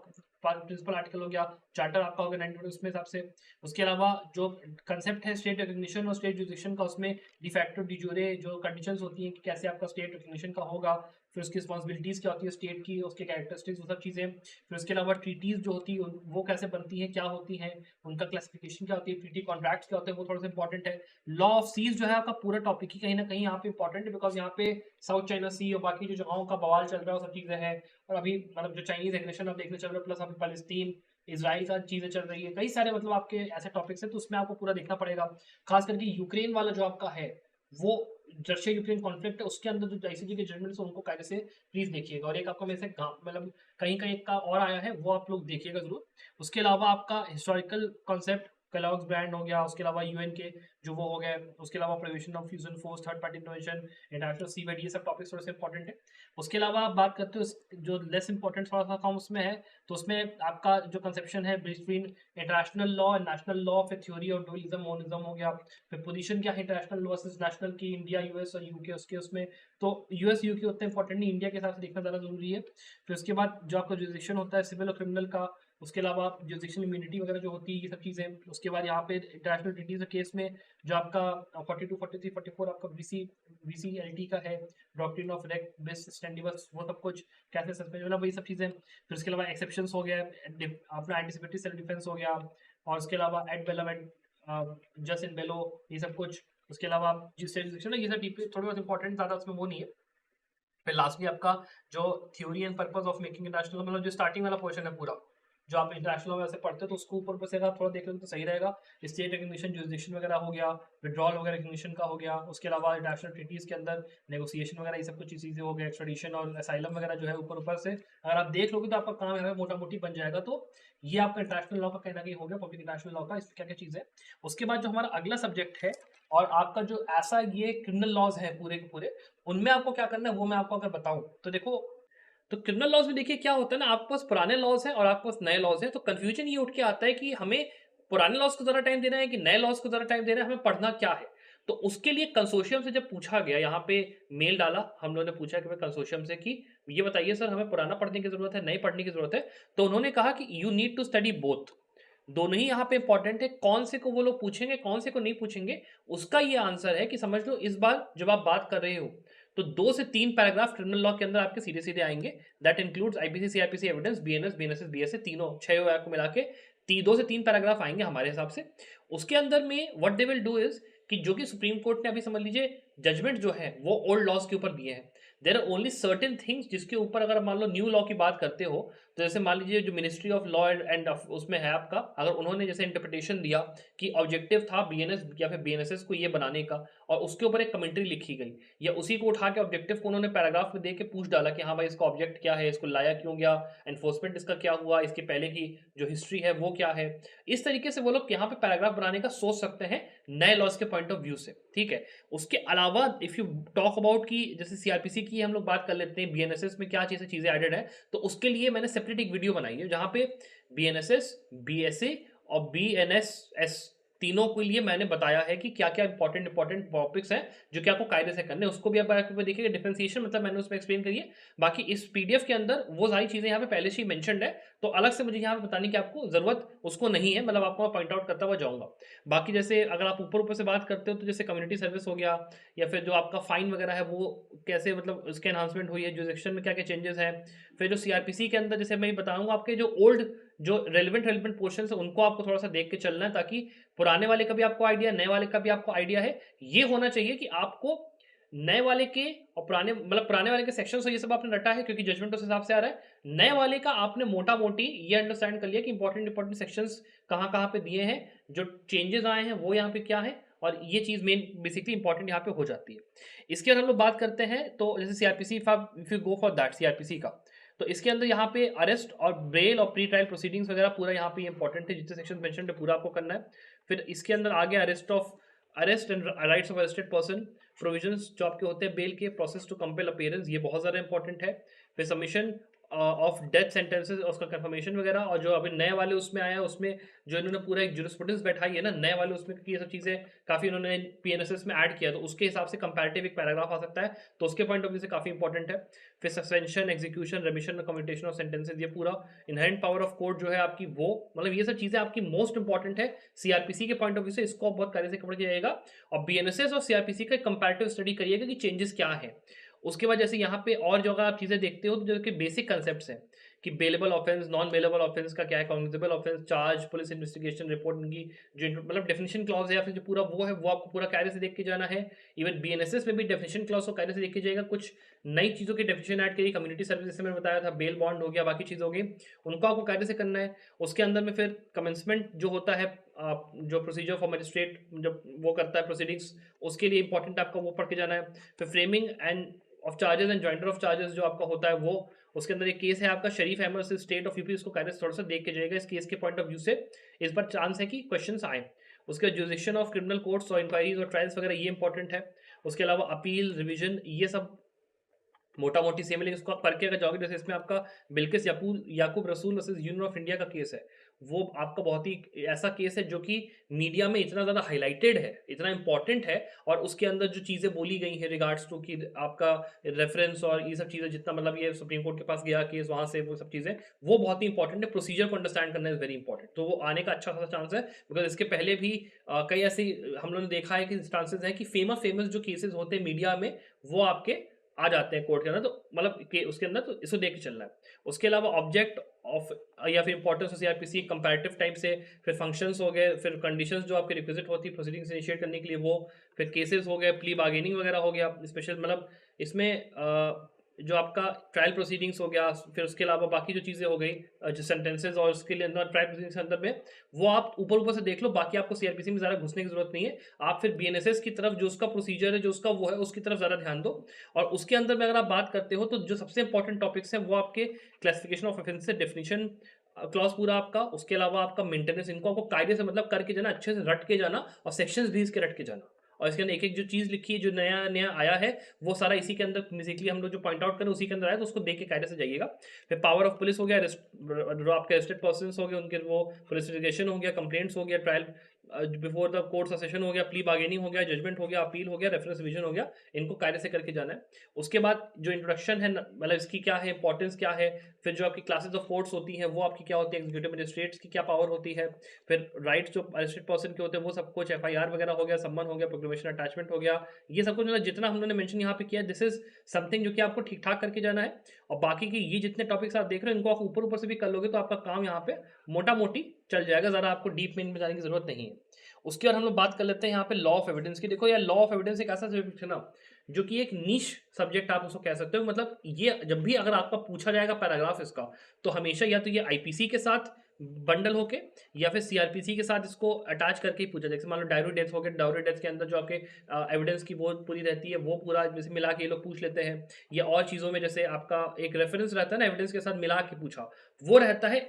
प्रिंसिपल आर्टिकल हो गया, चार्टर आपका हो गया 19 उसमें हिसाब से। उसके अलावा जो कंसेप्ट है स्टेट रिकग्निशन और स्टेट जुरिडिक्शन का, उसमें डिफैक्टो डिजोरे जो कंडीशंस होती हैं कि कैसे आपका स्टेट रिकग्निशन का होगा, फिर उसकी रिस्पॉन्सिबिलिटीज क्या होती है स्टेट की, उसके कैरेक्टरिस्टिक्स वो सब चीजें। फिर उसके अलावा ट्रीटीज जो होती है वो कैसे बनती हैं, क्या होती हैं, उनका क्लासिफिकेशन क्या होती है, ट्रीटी कॉन्ट्रैक्ट्स क्या होते हैं, वो थोड़ा सा इंपॉर्टेंट है। लॉ ऑफ सीज जो है आपका पूरा टॉपिक ही कहीं ना कहीं यहाँ पे इंपॉर्टेंट है, बिकॉज यहाँ पे साउथ चाइना सी और बाकी जो जगहों का बवाल चल रहा है वो सब चीजें हैं। और अभी मतलब जो चाइनीज एग्रेशन आप देखने चल रहे हो, प्लस अभी पैलेस्टीन इसराइल का चीजें चल रही है, कई सारे मतलब आपके ऐसे टॉपिक्स हैं, तो उसमें आपको पूरा देखना पड़ेगा। खास करके यूक्रेन वाला जो आपका है वो रशिया यूक्रेन कॉन्फ्लिक्ट है, उसके अंदर जो आईसीजे के जजमेंट्स हैं उनको कायदे से प्लीज देखिएगा। और एक आपका मेरे से मतलब कहीं कहीं का और आया है वो आप लोग देखिएगा जरूर। उसके अलावा आपका हिस्टोरिकल कॉन्सेप्ट केलॉग्स ब्रांड हो गया, उसके अलावा यूएन के जो वो हो गए, उसके अलावा prevention of fusion force, third party information, international seaweed, ये सब टॉपिक्स थोड़े से इंपॉर्टेंट है। उसके अलावा आप बात करते हो जो लेस इंपॉर्टेंट थोड़ा सा काम उसमें है, तो उसमें आपका जो कंसेप्शन है between international law and national law, फिर थ्योरी और डुअलिज्म मोनिज्म हो गया, फिर पोजीशन क्या है इंटरनेशनल लॉ वर्सेस नेशनल की, इंडिया यूएस और यूके उसके उसमें। तो यूएस यूके उतना इंपॉर्टेंट नहीं, इंडिया के हिसाब से देखना ज़्यादा जरूरी है। फिर उसके बाद जो आपका जुरिडिक्शन होता है सिविल और क्रिमिनल का, उसके अलावा जुरिडिक्शन इम्यूनिटी वगैरह जो होती है ये सब चीज़ें। उसके बाद यहाँ पे इंटरनेशनल ट्रीटीज केस में जो आपका 42, 43, 44 आपका वीसीएलटी का है, डॉक्ट्रिन ऑफ रेक बेस स्टैंडिबस, वो सब कुछ कैसे सस्पेंड मतलब वही सब चीज़ें। फिर उसके अलावा एक्सेप्शंस हो गया, अपना एंटीसिपेटरी सेल्फ डिफेंस हो गया, और उसके अलावा eight Belum and just in बेलो, ये सब कुछ। उसके अलावा जिस सेक्शन ये सब डीपली थोड़ी बहुत इंपॉर्टेंट, ज़्यादा उसमें वो नहीं है। फिर लास्टली आपका जो theory and purpose of making international, मतलब जो स्टार्टिंग वाला पोर्शन है पूरा, जो आप इंटरनेशनल में ऐसे पढ़ते हो तो उसको ऊपर से अगर आप थोड़ा देख लेंगे तो सही रहेगा। स्टेट रिकग्निशन, जुरिसडिक्शन वगैरह हो गया, विड्रॉल वगैरह रिकग्निशन का हो गया, उसके अलावा इंटरनेशनल ट्रीटीज के अंदर नेगोशिएशन वगैरह ये सब कुछ चीज़ें हो गया, एक्सट्रेडिशन और असाइलम वगैरह जो है ऊपर से अगर आप देख लोगे तो आपका काम है मोटा मोटी बन जाएगा। तो ये आपका इंटरनेशनल लॉ का कहीं ना कहीं हो गया, पब्लिक इंटरनेशनल लॉ का। इसमें क्या क्या चीज़ है। उसके बाद जो हमारा अगला सब्जेक्ट है और आपका जो ऐसा ये क्रिमिनल लॉज है पूरे के पूरे, उनमें आपको क्या करना है वो मैं आपको अगर बताऊं तो देखो, तो क्रिमिनल लॉज में देखिए क्या होता है ना, आपके पास पुराने लॉज हैं और आपके पास नए लॉज हैं, तो कंफ्यूजन ये उठ के आता है कि हमें पुराने लॉज को ज्यादा टाइम देना है कि नए लॉज को ज्यादा टाइम देना है, हमें पढ़ना क्या है। तो उसके लिए कंसोर्शियम से जब पूछा गया, यहाँ पे मेल डाला हम लोगों ने, पूछा कि भाई कंसोर्शियम से कि ये बताइए सर हमें पुराना पढ़ने की जरूरत है नए पढ़ने की जरूरत है, तो उन्होंने कहा कि you need to study both, दोनों ही यहाँ पे इंपॉर्टेंट है। कौन से को वो लोग पूछेंगे कौन से को नहीं पूछेंगे, उसका ये आंसर है कि समझ लो इस बार जब आप बात कर रहे हो तो 2 से 3 पैराग्राफ क्रिमिनल लॉ के अंदर आपके सीधे सीधे आएंगे। That includes IPC, CrPC, evidence, BNS, BNSS, BSA, तीनों 6 को मिला के 2 से 3 पैराग्राफ आएंगे हमारे हिसाब से। उसके अंदर में what they will do is कि जो कि सुप्रीम कोर्ट ने अभी समझ लीजिए जजमेंट जो है वो ओल्ड लॉज के ऊपर दिए हैं। There are only certain things जिसके ऊपर अगर मान लो न्यू लॉ की बात करते हो, तो जैसे मान लीजिए जो मिनिस्ट्री ऑफ लॉ एंड उसमें है आपका, अगर उन्होंने जैसे इंटरप्रिटेशन दिया कि ऑब्जेक्टिव था बीएनएस या फिर बीएनएसएस को ये बनाने का, और उसके ऊपर एक कमेंट्री लिखी गई, या उसी को उठा के ऑब्जेक्टिव को उन्होंने पैराग्राफ में दे के पूछ डाला कि हाँ भाई इसका ऑब्जेक्ट क्या है, इसको लाया क्यों गया, एनफोर्समेंट इसका क्या हुआ, इसके पहले की जो हिस्ट्री है वो क्या है। इस तरीके से वो लोग यहाँ पे पैराग्राफ बनाने का सोच सकते हैं नए लॉज के पॉइंट ऑफ व्यू से, ठीक है। उसके अलावा इफ यू टॉक अबाउट की जैसे सीआरपीसी की हम लोग बात कर लेते हैं, बीएनएसएस में क्या चीजें एडेड है, तो उसके लिए मैंने सेपरेट एक वीडियो बनाई है जहां पे बीएनएसएस, बीएसए और बीएनएसएस तीनों के लिए मैंने बताया है कि क्या क्या इंपॉर्टेंट इंपॉर्टेंट टॉपिक्स हैं जो कि आपको कायदे से करने हैं। उसको भी आप देखिएगा, डिफरेंशिएशन मतलब मैंने उसमें एक्सप्लेन करी है। बाकी इस पीडीएफ के अंदर वो सारी चीजें यहाँ पे पहले से ही मेंशन्ड है, तो अलग से मुझे यहाँ पे बताने की आपको जरूरत उसको नहीं है, मतलब आपको मैं पॉइंट आउट करता हुआ जाऊंगा। बाकी जैसे अगर आप ऊपर ऊपर से बात करते हो तो जैसे कम्युनिटी सर्विस हो गया, या फिर जो आपका फाइन वगैरह है वो कैसे मतलब उसके एनहांसमेंट हुई है, जुरिसडिक्शन में क्या क्या चेंजेस हैं। फिर जो सीआरपीसी के अंदर जैसे मैं बताऊंगा आपके जो ओल्ड जो रेलिवेंट पोर्शन है उनको आपको थोड़ा सा देख के चलना है, ताकि पुराने वाले का भी आपको आइडिया, नए वाले का भी आपको आइडिया है। ये होना चाहिए कि आपको नए वाले के और पुराने मतलब पुराने वाले के सेक्शन से ये सब आपने रटा है क्योंकि जजमेंट उस हिसाब से आ रहा है। नए वाले का आपने मोटा मोटी ये अंडरस्टैंड कर लिया कि इंपॉर्टेंट इंपॉर्टेंट सेक्शंस कहाँ कहाँ पे दिए हैं, जो चेंजेस आए हैं वो यहाँ पे क्या है, और ये चीज मेन बेसिकली इंपॉर्टेंट यहाँ पे हो जाती है। इसके बाद हम लोग बात करते हैं तो जैसे CrPC, if you go for that CrPC का, तो इसके अंदर यहाँ पे अरेस्ट और बेल और प्री ट्रायल प्रोसीडिंग्स वगैरह पूरा यहाँ पे इंपॉर्टेंट है, जितने सेक्शन मेंशन है पूरा आपको करना है। फिर इसके अंदर आगे arrest and rights of arrested person, provisions जो आपके होते हैं बेल के, प्रोसेस टू कंपेल अपीयरेंस ये बहुत ज़्यादा इंपॉर्टेंट है। फिर सबमिशन ऑफ डेथ सेंटेंसेस उसका कंफर्मेशन वगैरह, और जो अभी नए वाले उसमें आया है उसमें जो इन्होंने पूरा एक जुरिस्प्रूडेंस बैठाई है ना नए वाले उसमें, क्योंकि ये सब चीज़ें काफ़ी उन्होंने पीएनएसएस में ऐड किया, तो उसके हिसाब से कंपैरेटिव एक पैराग्राफ आ सकता है, तो उसके पॉइंट ऑफ व्यू से काफ़ी इंपॉर्टेंट है। फिर सस्पेंशन, एग्जीक्यूशन, रिमिशन और कम्यूटेशन ऑफ सेंटेंसेस, ये पूरा इनहेरेंट पावर ऑफ कोर्ट जो है आपकी वो, मतलब ये सब चीज़ें आपकी मोस्ट इंपॉर्टेंट है सीआरपीसी के पॉइंट ऑफ व्यू से, इसको आप बहुत कार्य से कवर किया जाएगा। और बीएनएसएस और सीआरपीसी का कंपैरेटिव स्टडी करिएगा कि चेंजेस क्या है। उसके बाद जैसे यहाँ पे और जो अगर आप चीज़ें देखते हो तो जो कि बेसिक कंसेप्ट हैं कि bailable offence, non bailable offence का क्या है, cognizable offence, charge, police investigation report, उनकी जो मतलब डेफिनेशन क्लॉज है या फिर जो पूरा वो है वो आपको पूरा कायदे से देख के जाना है। इवन बीएनएसएस में भी डेफिनेशन क्लॉज को कायदे से देख के जाएगा, कुछ नई चीज़ों की डेफिनेशन ऐड करी, कम्युनिटी सर्विस जैसे मैंने बताया था, बेल बॉन्ड हो गया, बाकी चीज़ हो गई, उनको आपको कायदे से करना है। उसके अंदर में फिर कमेंसमेंट जो होता है, जो प्रोसीजर फॉर मजिस्ट्रेट जब वो करता है प्रोसीडिंग्स, उसके लिए इंपॉर्टेंट आपका वो पढ़ के जाना है। फिर framing end of charges and jointer of charges जो आपका होता है वो, उसके अंदर एक केस है आपका शरीफ अहमद से स्टेट ऑफ यूपी, उसको कायदे से थोड़ा सा देख के जाएगा। इस केस के पॉइंट ऑफ व्यू से इस पर चांस है कि क्वेश्चंस आए। उसके बाद जुरिसडिक्शन ऑफ क्रिमिनल कोर्ट्स और इंक्वायरीज और ट्रायल्स वगैरह ये इंपॉर्टेंट है। उसके अलावा अपील, रिवीजन, ये सब मोटा मोटी सेम है, लेकिन इसको आप करके अगर जाओगे, जैसे इसमें आपका बिल्किस याकूब रसूल वर्सेस यूनियन ऑफ इंडिया का केस है, वो आपका बहुत ही ऐसा केस है जो कि मीडिया में इतना ज़्यादा हाईलाइटेड है, इतना इंपॉर्टेंट है, और उसके अंदर जो चीज़ें बोली गई हैं रिगार्ड्स टू कि आपका रेफरेंस और ये सब चीज़ें, जितना मतलब ये सुप्रीम कोर्ट के पास गया केस वहाँ से, वो सब चीज़ें वो बहुत ही इंपॉर्टेंट है। प्रोसीजर को अंडरस्टैंड करना इज वेरी इंपॉर्टेंट, तो वो आने का अच्छा खासा चांस है, बिकॉज इसके पहले भी कई ऐसी हम लोगों ने देखा है कि इंस्टांसेस हैं कि फेमस जो केसेस होते हैं मीडिया में वो आपके आ जाते हैं कोर्ट के अंदर, तो मतलब कि उसके अंदर तो इसको देख के चलना है। उसके अलावा ऑब्जेक्ट ऑफ या फिर importance of CrPC comparative type से, फिर फंक्शंस हो गए, फिर कंडीशंस जो आपके रिक्विजिट होती है प्रोसीडिंग्स इनिशिएट करने के लिए वो, फिर केसेस हो गए, प्ली बार्गेनिंग वगैरह हो गया स्पेशल, मतलब इसमें जो आपका ट्रायल प्रोसीडिंग्स हो गया, फिर उसके अलावा बाकी जो चीज़ें हो गई, जो सेंटेंसेस और उसके लिए अंदर ट्रायल प्रोसीडिंग्स के अंदर में, वो आप ऊपर-ऊपर से देख लो, बाकी आपको सीआरपीसी में ज़्यादा घुसने की ज़रूरत नहीं है। आप फिर बीएनएसएस की तरफ जो उसका प्रोसीजर है, जो उसका वो है, उसकी तरफ ज़्यादा ध्यान दो। और उसके अंदर में अगर आप बात करते हो, तो जो सबसे इंपॉर्टेंट टॉपिक्स हैं, वो आपके क्लासिफिकेशन ऑफ ऑफेंस से डेफिनिशन क्लॉज़ पूरा आपका, उसके अलावा आपका मेंटेनेंस, इनको आपको कायदे से मतलब करके जाना, अच्छे से रट के जाना और सेक्शंस भी इसके रट के जाना। और इसके अंदर एक-एक जो चीज़ लिखी है, जो नया-नया आया है, वो सारा इसी के अंदर बेसिकली हम लोग जो पॉइंट आउट करें उसी के अंदर आया, तो उसको देख के कायदे से जाइएगा। फिर पावर ऑफ पुलिस हो गया, जो आपके अरेस्टेड पर्सन्स हो गए, उनके वो पुलिस लिटिगेशन हो गया, कंप्लेंट्स हो गया, trial before the court session हो गया, प्ली बार्गेनिंग हो गया, जजमेंट हो गया, अपील हो गया, रेफरेंस रिवीजन हो गया, इनको कायदे से करके जाना है। उसके बाद जो इंट्रोडक्शन है, मतलब इसकी क्या है, इंपॉर्टेंस क्या है, फिर जो आपकी क्लासेस ऑफ कोर्ट्स होती हैं, वो आपकी क्या होती है, एग्जीक्यूटिव मजिस्ट्रेट्स की क्या पावर होती है, फिर राइट्स जो अरेस्टेड पर्सन के होते हैं वो सब कुछ, एफआईआर वगैरह हो गया, सम्मन हो गया, प्रोक्लेमेशन अटैचमेंट हो गया, ये सब कुछ मतलब जितना हम लोगों ने मेंशन यहाँ पे किया, दिस इज समथिंग जो कि आपको ठीक-ठाक करके जाना है। और बाकी की ये जितने टॉपिक्स आप देख रहे हो, इनको आप ऊपर-ऊपर से भी कर लोगे, तो आपका काम यहाँ पे मोटा-मोटी चल जाएगा, ज़्यादा आपको डीप में जाने की ज़रूरत नहीं है। उसके बाद हम लोग बात कर लेते हैं यहाँ पे लॉ ऑफ एविडेंस की। देखो यार, लॉ ऑफ एविडेंस एक ऐसा सब्जेक्ट है ना, जो कि एक नीश सब्जेक्ट आप उसको कह सकते हो। मतलब ये जब भी अगर आपका पूछा जाएगा पैराग्राफ इसका, तो हमेशा या तो ये आईपीसी के साथ बंडल होके, या फिर सीआरपीसी के साथ इसको अटैच करके ही पूछा जाए। जैसे मान लो डायरी डेथ हो गया, डायरी डेथ के अंदर जो आपके एविडेंस की वो पूरी रहती है, वो पूरा जैसे मिला के ये लोग पूछ लेते हैं। या और चीज़ों में जैसे आपका एक रेफरेंस रहता है ना, एविडेंस के साथ मिला के पूछा, वो रहता है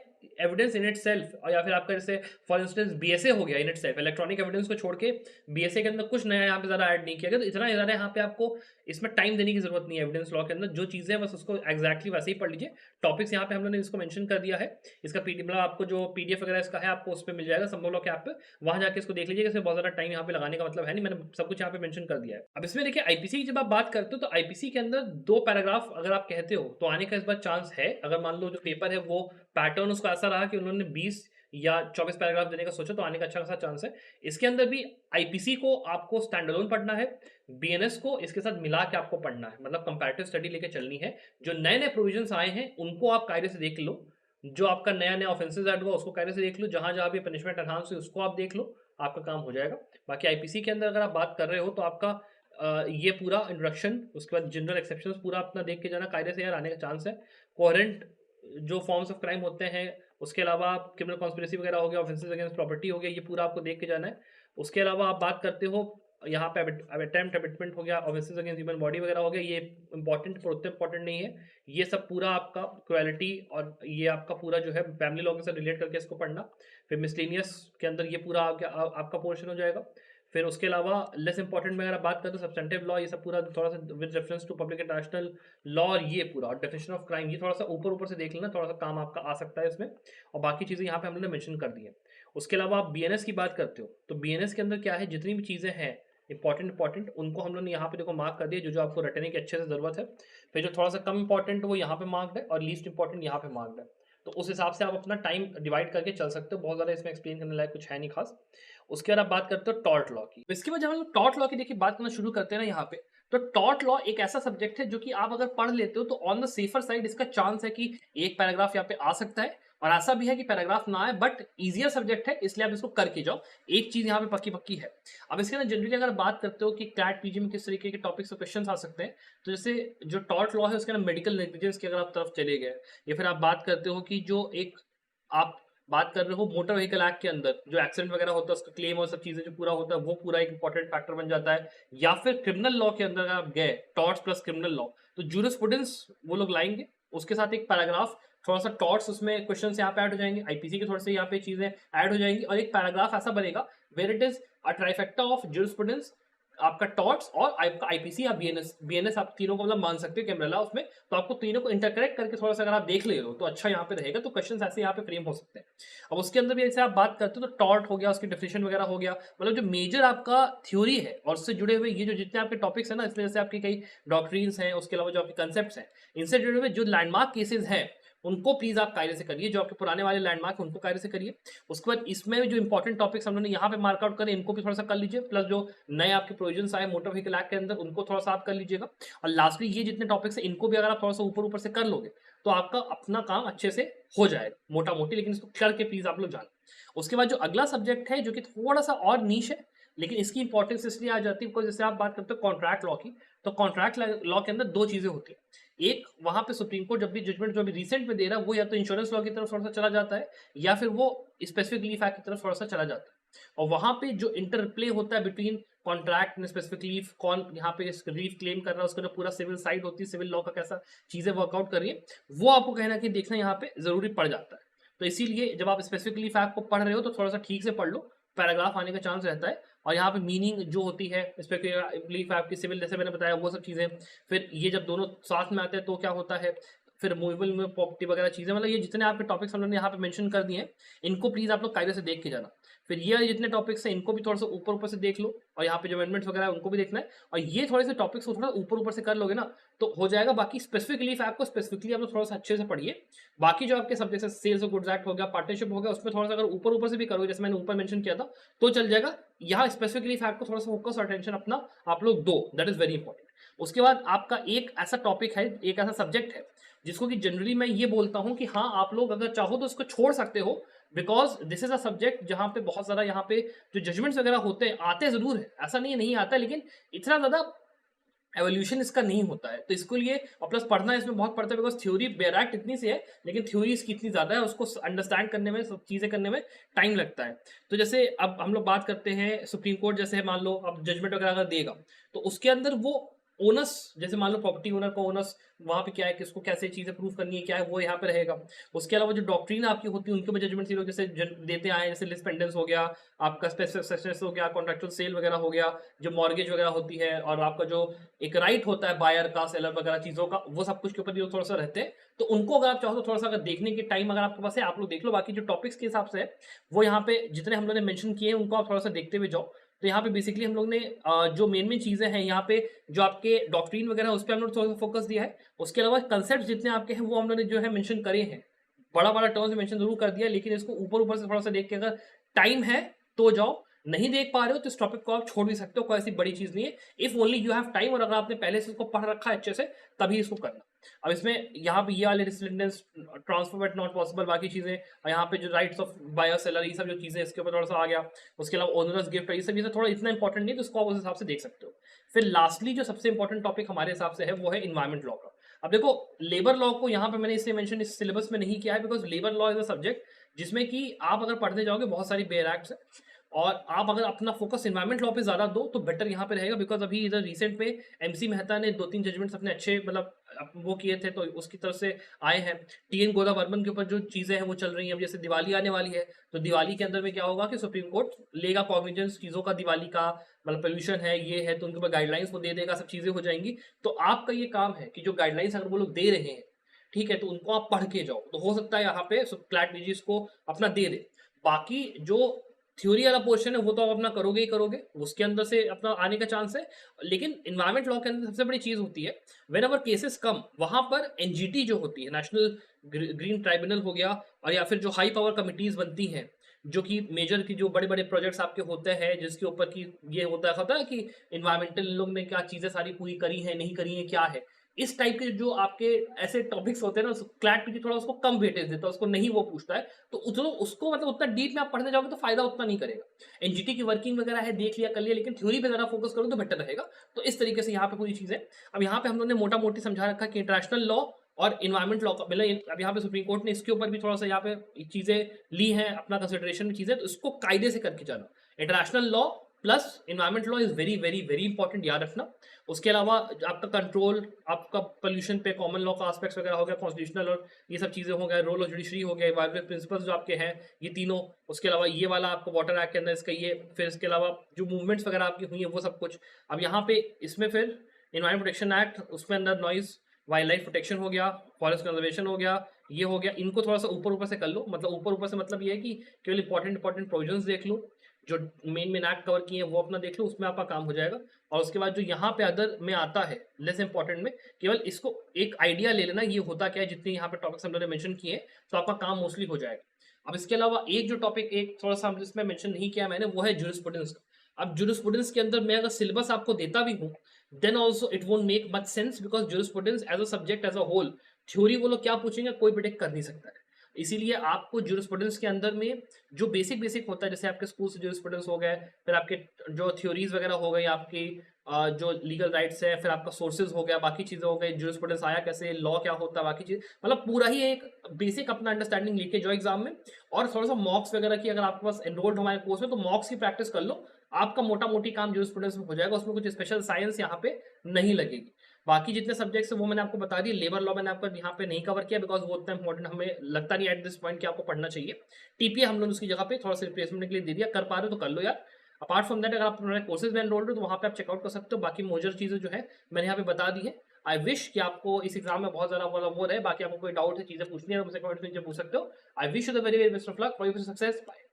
एविडेंस इन इटसेल्फ। और या फिर आपका जैसे फॉर इंस्टेंस बीएसए हो गया इन इटसेल्फ, इलेक्ट्रॉनिक एविडेंस को छोड़ के बीएसए के अंदर कुछ नया यहाँ पे ज़्यादा ऐड नहीं किया गया, तो इतना ज़्यादा यहाँ पे आपको इसमें टाइम देने की जरूरत नहीं है। एविडेंस लॉ के अंदर जो चीज़ें हैं बस उसको एक्जैक्टली वैसे ही पढ़ लीजिए। टॉपिक्स यहाँ पे हम लोगों ने इसको मेंशन कर दिया है। इसका पीडी मतलब आपको जो पीडीएफ वगैरह इसका है, आपको उस पर मिल जाएगा संभव लॉ के ऐप पे, वहाँ जाके इसको देख लीजिएगा। इसमें बहुत ज़्यादा टाइम यहाँ पे लगाने का मतलब है नहीं, मैंने सब कुछ यहाँ पे मेंशन कर दिया है। अब इसमें देखिए, आईपीसी की जब आप बात करते हो, तो आईपीसी के अंदर 2 पैराग्राफ अगर आप कहते हो, तो आने का इस बार चांस है। अगर मान लो जो पेपर है वो पैटर्न उसका ऐसा रहा कि उन्होंने 20 या 24 पैराग्राफ देने का सोचा, तो आने का अच्छा खासा चांस है। इसके अंदर भी आईपीसी को आपको स्टैंड अलोन पढ़ना है, बीएनएस को इसके साथ मिला के आपको पढ़ना है, मतलब कंपैरेटिव स्टडी लेके चलनी है। जो नए-नए प्रोविजंस आए हैं, उनको आप कायदे से देख लो। जो आपका नया-नया ऑफेंसेस ऐड हुआ, उसको कायदे से देख लो। जहाँ-जहाँ भी पनिशमेंट एनहांस हुई, उसको आप देख लो, आपका काम हो जाएगा। बाकी आईपीसी के अंदर अगर आप बात कर रहे हो, तो आपका ये पूरा इंट्रोडक्शन, उसके बाद जनरल एक्सेप्शंस पूरा अपना देख के जाना, कायदे से यार आने का चांस है। कोहेरेंट जो फॉर्म्स ऑफ क्राइम होते हैं, उसके अलावा क्रिमिनल कॉन्स्पिरेसी वगैरह हो गया, ऑफेंसेस अगेंस्ट प्रॉपर्टी हो गया, ये पूरा आपको देख के जाना है। उसके अलावा आप बात करते हो यहाँ पे अटेम्प्ट अबेटमेंट हो गया, ऑफेंसेस अगेंस्ट ह्यूमन बॉडी वगैरह हो गया, ये इंपॉर्टेंट पर उतना इंपॉर्टेंट नहीं है। ये सब पूरा आपका क्वालिटी और ये आपका पूरा जो है फैमिली लॉ के साथ रिलेट करके इसको पढ़ना। फिर मिसलेनियस के अंदर ये पूरा आपका पोर्शन हो जाएगा। फिर उसके अलावा लेस इंपॉर्टेंट में अगर आप बात करें, तो सब्सटेंटिव लॉ, ये सब पूरा थोड़ा सा with reference to public international law, और ये पूरा डेफिनेशन ऑफ क्राइम, ये थोड़ा सा ऊपर से देख लेना, थोड़ा सा काम आपका आ सकता है इसमें। और बाकी चीज़ें यहाँ पे हम लोगों ने मेंशन कर दी है। उसके अलावा आप बीएनएस की बात करते हो, तो बीएनएस के अंदर क्या है, जितनी भी चीज़ें हैं इंपॉर्टेंट उनको हम लोग ने यहाँ पे देखो मार्क कर दिया, जो आपको रटने की अच्छे से जरूरत है। फिर जो थोड़ा सा कम इंपॉर्टेंट वो यहाँ पे मार्क्ड है, और लीस्ट इंपॉर्टेंट यहाँ पे मार्क्ड है। तो उस हिसाब से आप अपना टाइम डिवाइड करके चल सकते हो। बहुत ज़्यादा इसमें एक्सप्लेन करने लायक कुछ है नहीं खास। उसके बाद आप बात करते हो टॉर्ट लॉ की। इसके बाद जब हम लोग टॉर्ट लॉ की देखिए बात करना शुरू करते हैं ना यहाँ पे, तो टॉर्ट लॉ एक ऐसा सब्जेक्ट है जो कि आप अगर पढ़ लेते हो, तो ऑन द सेफर साइड इसका चांस है कि एक पैराग्राफ यहाँ पे आ सकता है, और ऐसा भी है कि पैराग्राफ ना आए, बट इजियर सब्जेक्ट है, इसलिए आप इसको करके जाओ। एक चीज यहाँ पे पक्की पक्की है। अब इसके अंदर जनरली अगर बात करते हो कि क्लैट पीजी में किस तरीके के टॉपिक्स और क्वेश्चन आ सकते हैं, तो जैसे जो टॉर्ट लॉ है उसके अंदर मेडिकल नेग्लिजेंस की अगर आप तरफ चले गए, या फिर आप बात करते हो कि जो एक आप बात कर रहे हो मोटर व्हीकल एक्ट के अंदर जो एक्सीडेंट वगैरह होता है उसका क्लेम और सब चीजें जो पूरा होता है, वो पूरा एक इंपॉर्टेंट फैक्टर बन जाता है। या फिर क्रिमिनल लॉ के अंदर अगर आप गए, टॉर्ट्स प्लस क्रिमिनल लॉ, तो जूरिस्प्रूडेंस वो लोग लाएंगे, उसके साथ एक पैराग्राफ, थोड़ा सा टॉर्ट्स उसमें क्वेश्चन यहाँ पे ऐड हो जाएंगे, आईपीसी के थोड़े से यहाँ पे चीजें ऐड हो जाएंगी, और एक पैराग्राफ ऐसा बनेगा where it is a trifecta of jurisprudence, आपका टॉर्ट्स और आपका आईपीसी या बीएनएस आप तीनों को मतलब मान सकते हो कैमरेला उसमें। तो आपको तीनों को इंटरकरेक्ट करके थोड़ा सा अगर आप देख ले रहे हो, तो अच्छा यहाँ पे रहेगा। तो क्वेश्चन ऐसे यहाँ पे फ्रेम हो सकते हैं। अब उसके अंदर भी जैसे आप बात करते हो, तो टॉर्ट हो गया, उसकी डेफिनेशन वगैरह हो गया, मतलब जो मेजर आपका थ्योरी है और उससे जुड़े हुए ये जो जितने आपके टॉपिक्स है ना, इसमें जैसे आपके कई डॉक्ट्रीन्स हैं, उसके अलावा जो आपके कंसेप्ट हैं, इनसे जुड़े हुए जो लैंडमार्क केसेस हैं, उनको प्लीज आप कायदे से करिए। जो आपके पुराने वाले लैंडमार्क है उनको कायदे से करिए। उसके बाद इसमें जो इंपॉर्टेंट टॉपिक्स हम लोगों ने यहाँ पे मार्कआउट करे, इनको भी थोड़ा सा कर लीजिए। प्लस जो नए आपके प्रोविजंस आए मोटर व्हीकल एक्ट के अंदर, उनको थोड़ा सा आप कर लीजिएगा। और लास्टली ये जितने टॉपिक्स हैं, इनको भी अगर आप थोड़ा सा ऊपर से कर लोगे, तो आपका अपना काम अच्छे से हो जाएगा मोटा मोटी। लेकिन इसको करके प्लीज आप लोग जान। उसके बाद जो अगला सब्जेक्ट है, जो कि थोड़ा सा और नीश है, लेकिन इसकी इंपॉर्टेंस इसलिए आ जाती है बिकॉज जैसे आप बात करते हो कॉन्ट्रैक्ट लॉ की, तो कॉन्ट्रैक्ट लॉ के अंदर दो चीजें होती है, एक वहां पे सुप्रीम कोर्ट जब भी जजमेंट जो अभी रिसेंट में दे रहा है वो या तो इंश्योरेंस लॉ की तरफ थोड़ा सा चला जाता है या फिर वो स्पेसिफिक लीव एक्ट की तरफ थोड़ा सा चला जाता है। और वहां पे जो इंटरप्ले होता है between contract and specific leave, कौन यहाँ पे लीव क्लेम कर रहा है, उसका जो पूरा सिविल साइड होती है, सिविल लॉ का कैसा चीजें वर्कआउट कर रही है, वो आपको कहना कि देखना यहाँ पे जरूरी पड़ जाता है। तो इसीलिए जब आप स्पेसिफिक लीव एक्ट को पढ़ रहे हो तो थोड़ा सा ठीक से पढ़ लो, पैराग्राफ आने का चांस रहता है। और यहाँ पे मीनिंग जो होती है स्पेसिफिक लीव एक्ट की, सिविल जैसे मैंने बताया वो सब चीजें, फिर ये जब दोनों साथ में आते हैं तो क्या होता है, फिर मूवेबल में प्रॉपर्टी वगैरह चीजें, मतलब ये जितने आपके टॉपिक्स हमने यहाँ पे मेंशन कर दिए हैं इनको प्लीज आप लोग कायदे से देख के जाना। फिर ये जितने टॉपिक्स हैं इनको भी थोड़ा सा ऊपर ऊपर से देख लो, और यहाँ पे जो अमेंडमेंट्स वगैरह है उनको भी देखना है, और ये थोड़े से टॉपिक्स को थोड़ा ऊपर ऊपर से कर लोगे ना तो हो जाएगा। बाकी स्पेसिफिक लीफ एक्ट को स्पेसिफिकली आप लोग थोड़ा सा अच्छे से पढ़िए। बाकी जो आपके subject sales of goods act हो गया, पार्टनरशिप हो गया, उसमें थोड़ा सा अगर ऊपर ऊपर से भी करोगे जैसे मैंने ऊपर मेंशन किया था तो चल जाएगा। यहाँ स्पेसिफिक लीफ एक्ट को थोड़ा सा फोकस और अटेंशन अपना आप लोग दो, दैट इज वेरी इंपॉर्टेंट। उसके बाद आपका एक ऐसा टॉपिक है, एक ऐसा सब्जेक्ट है जिसको कि जनरली मैं ये बोलता हूं कि हाँ आप लोग अगर चाहो तो उसको छोड़ सकते हो, because this is a subject जहां पे बहुत सारा यहाँ पे जो जजमेंट्स वगैरह होते हैं आते जरूर है, ऐसा नहीं है नहीं आता, लेकिन इतना ज्यादा एवोल्यूशन इसका नहीं होता है। तो इसको लिए और प्लस पढ़ना इसमें बहुत पड़ता है, बिकॉज थ्योरी बैराक्ट इतनी सी है लेकिन थ्योरी इसकी इतनी ज्यादा है, उसको अंडरस्टैंड करने में, सब चीजें करने में टाइम लगता है। तो जैसे अब हम लोग बात करते हैं सुप्रीम कोर्ट, जैसे मान लो अब जजमेंट वगैरह अगर देगा तो उसके अंदर वो ओनस, जैसे मान लो प्रॉपर्टी ओनर का ओनस वहां पे क्या है, किसको कैसे चीजें प्रूव करनी है क्या है, वो यहाँ पे रहेगा। उसके अलावा जो डॉक्ट्रिन आपकी होती है उनके भी जजमेंट लोग जैसे देते आए, जैसे लिस्पेंडेंस हो गया, आपका स्पेसिफिक सक्सेस हो गया, कॉन्ट्रेक्चुअल सेल वगैरह हो गया, जो मॉर्गेज वगैरह होती है, और आपका जो एक राइट होता है बायर का, सेलर वगैरह चीजों का, वो सब कुछ के ऊपर थोड़ा सा रहते हैं। तो उनको अगर आप चाहो तो थोड़ा सा अगर देखने के टाइम अगर आपके पास है आप लोग देख लो। बाकी जो टॉपिक्स के हिसाब से है वो यहाँ पे जितने हम लोगों ने मेंशन किए हैं उनको आप थोड़ा सा देखते हुए जाओ। तो यहाँ पे बेसिकली हम लोग ने जो मेन मेन चीजें हैं यहाँ पे, जो आपके डॉक्ट्रिन वगैरह उस पर हम लोग थोड़ा सा फोकस दिया है। उसके अलावा कंसेप्ट जितने आपके हैं वो हम लोग ने जो है मेंशन करे हैं, बड़ा बड़ा टर्म्स मेंशन जरूर कर दिया, लेकिन इसको ऊपर ऊपर से थोड़ा सा देख के अगर टाइम है तो जाओ, नहीं देख पा रहे हो तो इस टॉपिक को आप छोड़ भी सकते हो, कोई ऐसी बड़ी चीज नहीं है, if only you have time, और अगर आपने पहले से इसको पढ़ रखा है अच्छे से तभी इसको करना। अब इसमें यहाँ पे ये वाले रिसिडेंस ट्रांसफर बट नॉट पॉसिबल, बाकी चीजें, और यहाँ पे जो राइट्स ऑफ बायर सेलर ये सब जो चीजें इसके ऊपर थोड़ा सा आ गया। उसके अलावा ओनरस गिफ्ट ये सब थोड़ा इतना इंपॉर्टेंट नहीं, तो इसको आप उस हिसाब से देख सकते हो। फिर लास्टली जो सबसे इंपॉर्टेंट टॉपिक हमारे हिसाब से है वो है इन्वायरमेंट लॉ का। अब देखो लेबर लॉ को यहाँ पे मैंने इसलिए मेंशन इस सिलेबस में नहीं किया है because labour law is a subject जिसमें कि आप अगर पढ़ने जाओगे बहुत सारी बेयर एक्ट्स है, और आप अगर अपना फोकस एनवायरमेंट लॉ पे ज्यादा दो तो बेटर यहाँ पे रहेगा। बिकॉज अभी इधर रिसेंट में एमसी मेहता ने 2-3 जजमेंट्स अपने अच्छे मतलब वो किए थे, तो उसकी तरफ से आए हैं। टीएन गोदा वर्मन के ऊपर जो चीजें हैं वो चल रही हैं। अब जैसे दिवाली आने वाली है तो दिवाली के अंदर में क्या होगा कि सुप्रीम कोर्ट लेगा कॉग्निजेंस चीजों का, दिवाली का मतलब पोल्यूशन है ये है, तो उनके ऊपर गाइडलाइंस वो दे देगा, सब चीजें हो जाएंगी। तो आपका ये काम है कि जो गाइडलाइंस अगर वो लोग दे रहे हैं ठीक है तो उनको आप पढ़ के जाओ, तो हो सकता है यहाँ पे क्लैट डीजीज को अपना दे दे। बाकी जो थ्योरी वाला पोर्शन है वो तो आप अपना करोगे ही करोगे, उसके अंदर से अपना आने का चांस है। लेकिन इन्वायरमेंट लॉ के अंदर सबसे बड़ी चीज होती है वेन एवर केसेस कम, वहां पर एनजीटी जो होती है, नेशनल ग्रीन ट्राइब्यूनल हो गया, और या फिर जो हाई पावर कमिटीज बनती हैं जो कि मेजर की जो बड़े बड़े प्रोजेक्ट्स आपके होते हैं जिसके ऊपर की ये होता है कि इन्वायरमेंटल लोग ने क्या चीजें सारी पूरी करी है नहीं करी है क्या है, इस टाइप के जो आपके ऐसे टॉपिक्स होते हैं ना, क्लैट पीटी थोड़ा उसको कम वेटेज देता है, उसको नहीं वो पूछता है। तो उतना उसको मतलब उतना डीप में आप पढ़ने जाओगे तो फायदा उतना नहीं करेगा। एनजीटी की वर्किंग वगैरह है देख लिया कर लिया, लेकिन थ्योरी पे जरा फोकस करो तो बेटर रहेगा। तो इस तरीके से यहाँ पे पूरी चीजें। अब यहाँ पे हम लोगों ने मोटा मोटी समझा रखा कि इंटरनेशनल लॉ और इन्वायरमेंट लॉ का मतलब अब यहाँ पे सुप्रीम कोर्ट ने इसके ऊपर भी थोड़ा सा यहाँ पे चीजें ली हैं अपना कंसिडरेशन में चीजें, तो इसको कायदे से करके जाना। International law plus environment law is very very very important, याद रखना। उसके अलावा आपका कंट्रोल, आपका पोल्यूशन पे कॉमन लॉ का एस्पेक्ट्स वगैरह हो गया, कॉन्स्टिट्यूशनल और ये सब चीजें हो गया, रोल ऑफ जुडिशरी हो गया, इन्वायरमेंट प्रिंसिपल्स जो आपके हैं ये तीनों। उसके अलावा ये वाला आपको वाटर एक्ट के अंदर इसका ये, फिर इसके अलावा जो मूवमेंट्स वगैरह आपकी हुई है वो सब कुछ। अब यहाँ पे इसमें फिर इन्वायरमेंट प्रोटेक्शन एक्ट, उसमें अंदर नॉइज वाइल्ड लाइफ प्रोटेक्शन हो गया, फॉरेस्ट कंजर्वेशन हो गया, ये हो गया। इनको थोड़ा सा ऊपर ऊपर से कर लो, मतलब ऊपर ऊपर से मतलब ये है कि केवल इंपॉर्टेंट प्रोविजंस देख लो, जो मेन एक्ट कवर किए हैं वो अपना देख लो, उसमें आपका काम हो जाएगा। और उसके बाद जो यहाँ पे अदर में आता है लेस इंपॉर्टेंट में, केवल इसको एक आइडिया ले लेना ये होता क्या है, जितने यहाँ पे टॉपिक्स हम लोगों ने मेंशन किए तो आपका काम मोस्टली हो जाएगा। अब इसके अलावा एक जो टॉपिक एक थोड़ा सा जिसमें मेंशन नहीं किया मैंने वो है ज्यूरिस्प्रूडेंस का। अब ज्यूरिस्प्रूडेंस के अंदर मैं अगर सिलेबस आपको देता भी हूँ then also it won't make much sense, because jurisprudence as a subject as a whole theory वो लोग क्या पूछेंगे कोई प्रिडिक्ट कर नहीं सकता है। इसीलिए आपको ज्यूरिस्प्रूडेंस के अंदर में जो बेसिक बेसिक होता है, जैसे आपके स्कूल से ज्यूरिस्प्रूडेंस हो गए, फिर आपके जो थ्योरीज वगैरह हो गई आपकी, जो लीगल राइट्स है, फिर आपका सोर्सेज हो गया, बाकी चीजें हो गई, जूरिस्प्रूडेंस आया कैसे, लॉ क्या होता है, बाकी चीज, मतलब पूरा ही एक बेसिक अपना अंडरस्टैंडिंग लेके जो एग्जाम में, और थोड़ा सा मॉक्स वगैरह की, अगर आपके पास एनरोल्ड हो हमारे कोर्स में तो मॉक्स की प्रैक्टिस कर लो, आपका मोटा मोटी काम जूरिस्प्रूडेंस में हो जाएगा, उसमें कुछ स्पेशल साइंस यहाँ पे नहीं लगेगी। बाकी जितने सब्जेक्ट्स है वो मैंने आपको बता दिए। लेबर लॉ मैंने आपको यहाँ पे नहीं कवर किया बिकॉज वो उतना इंपॉर्टेंट हमें लगता नहीं एट दिस पॉइंट कि आपको पढ़ना चाहिए। टीपीए हम लोग उसकी जगह पे थोड़ा सा रिप्लेसमेंट के लिए दे दिया, कर पा रहे हो तो कर लो यार। अपार्ट फ्रॉम दैट, अगर आप अपने कोर्सेज में एनरोल्ड हो तो वहाँ पे आप चेकआउट कर सकते हो, बाकी मेजर चीजें जो है मैंने यहाँ पे बता दी है। आई विश कि आपको इस एग्जाम में बहुत ज्यादा वो रहे। बाकी आपको कोई डाउट है, चीजें पूछनी है, मुझसे कमेंट में पूछ सकते हो। I wish you the very very best of luck for your success. Bye.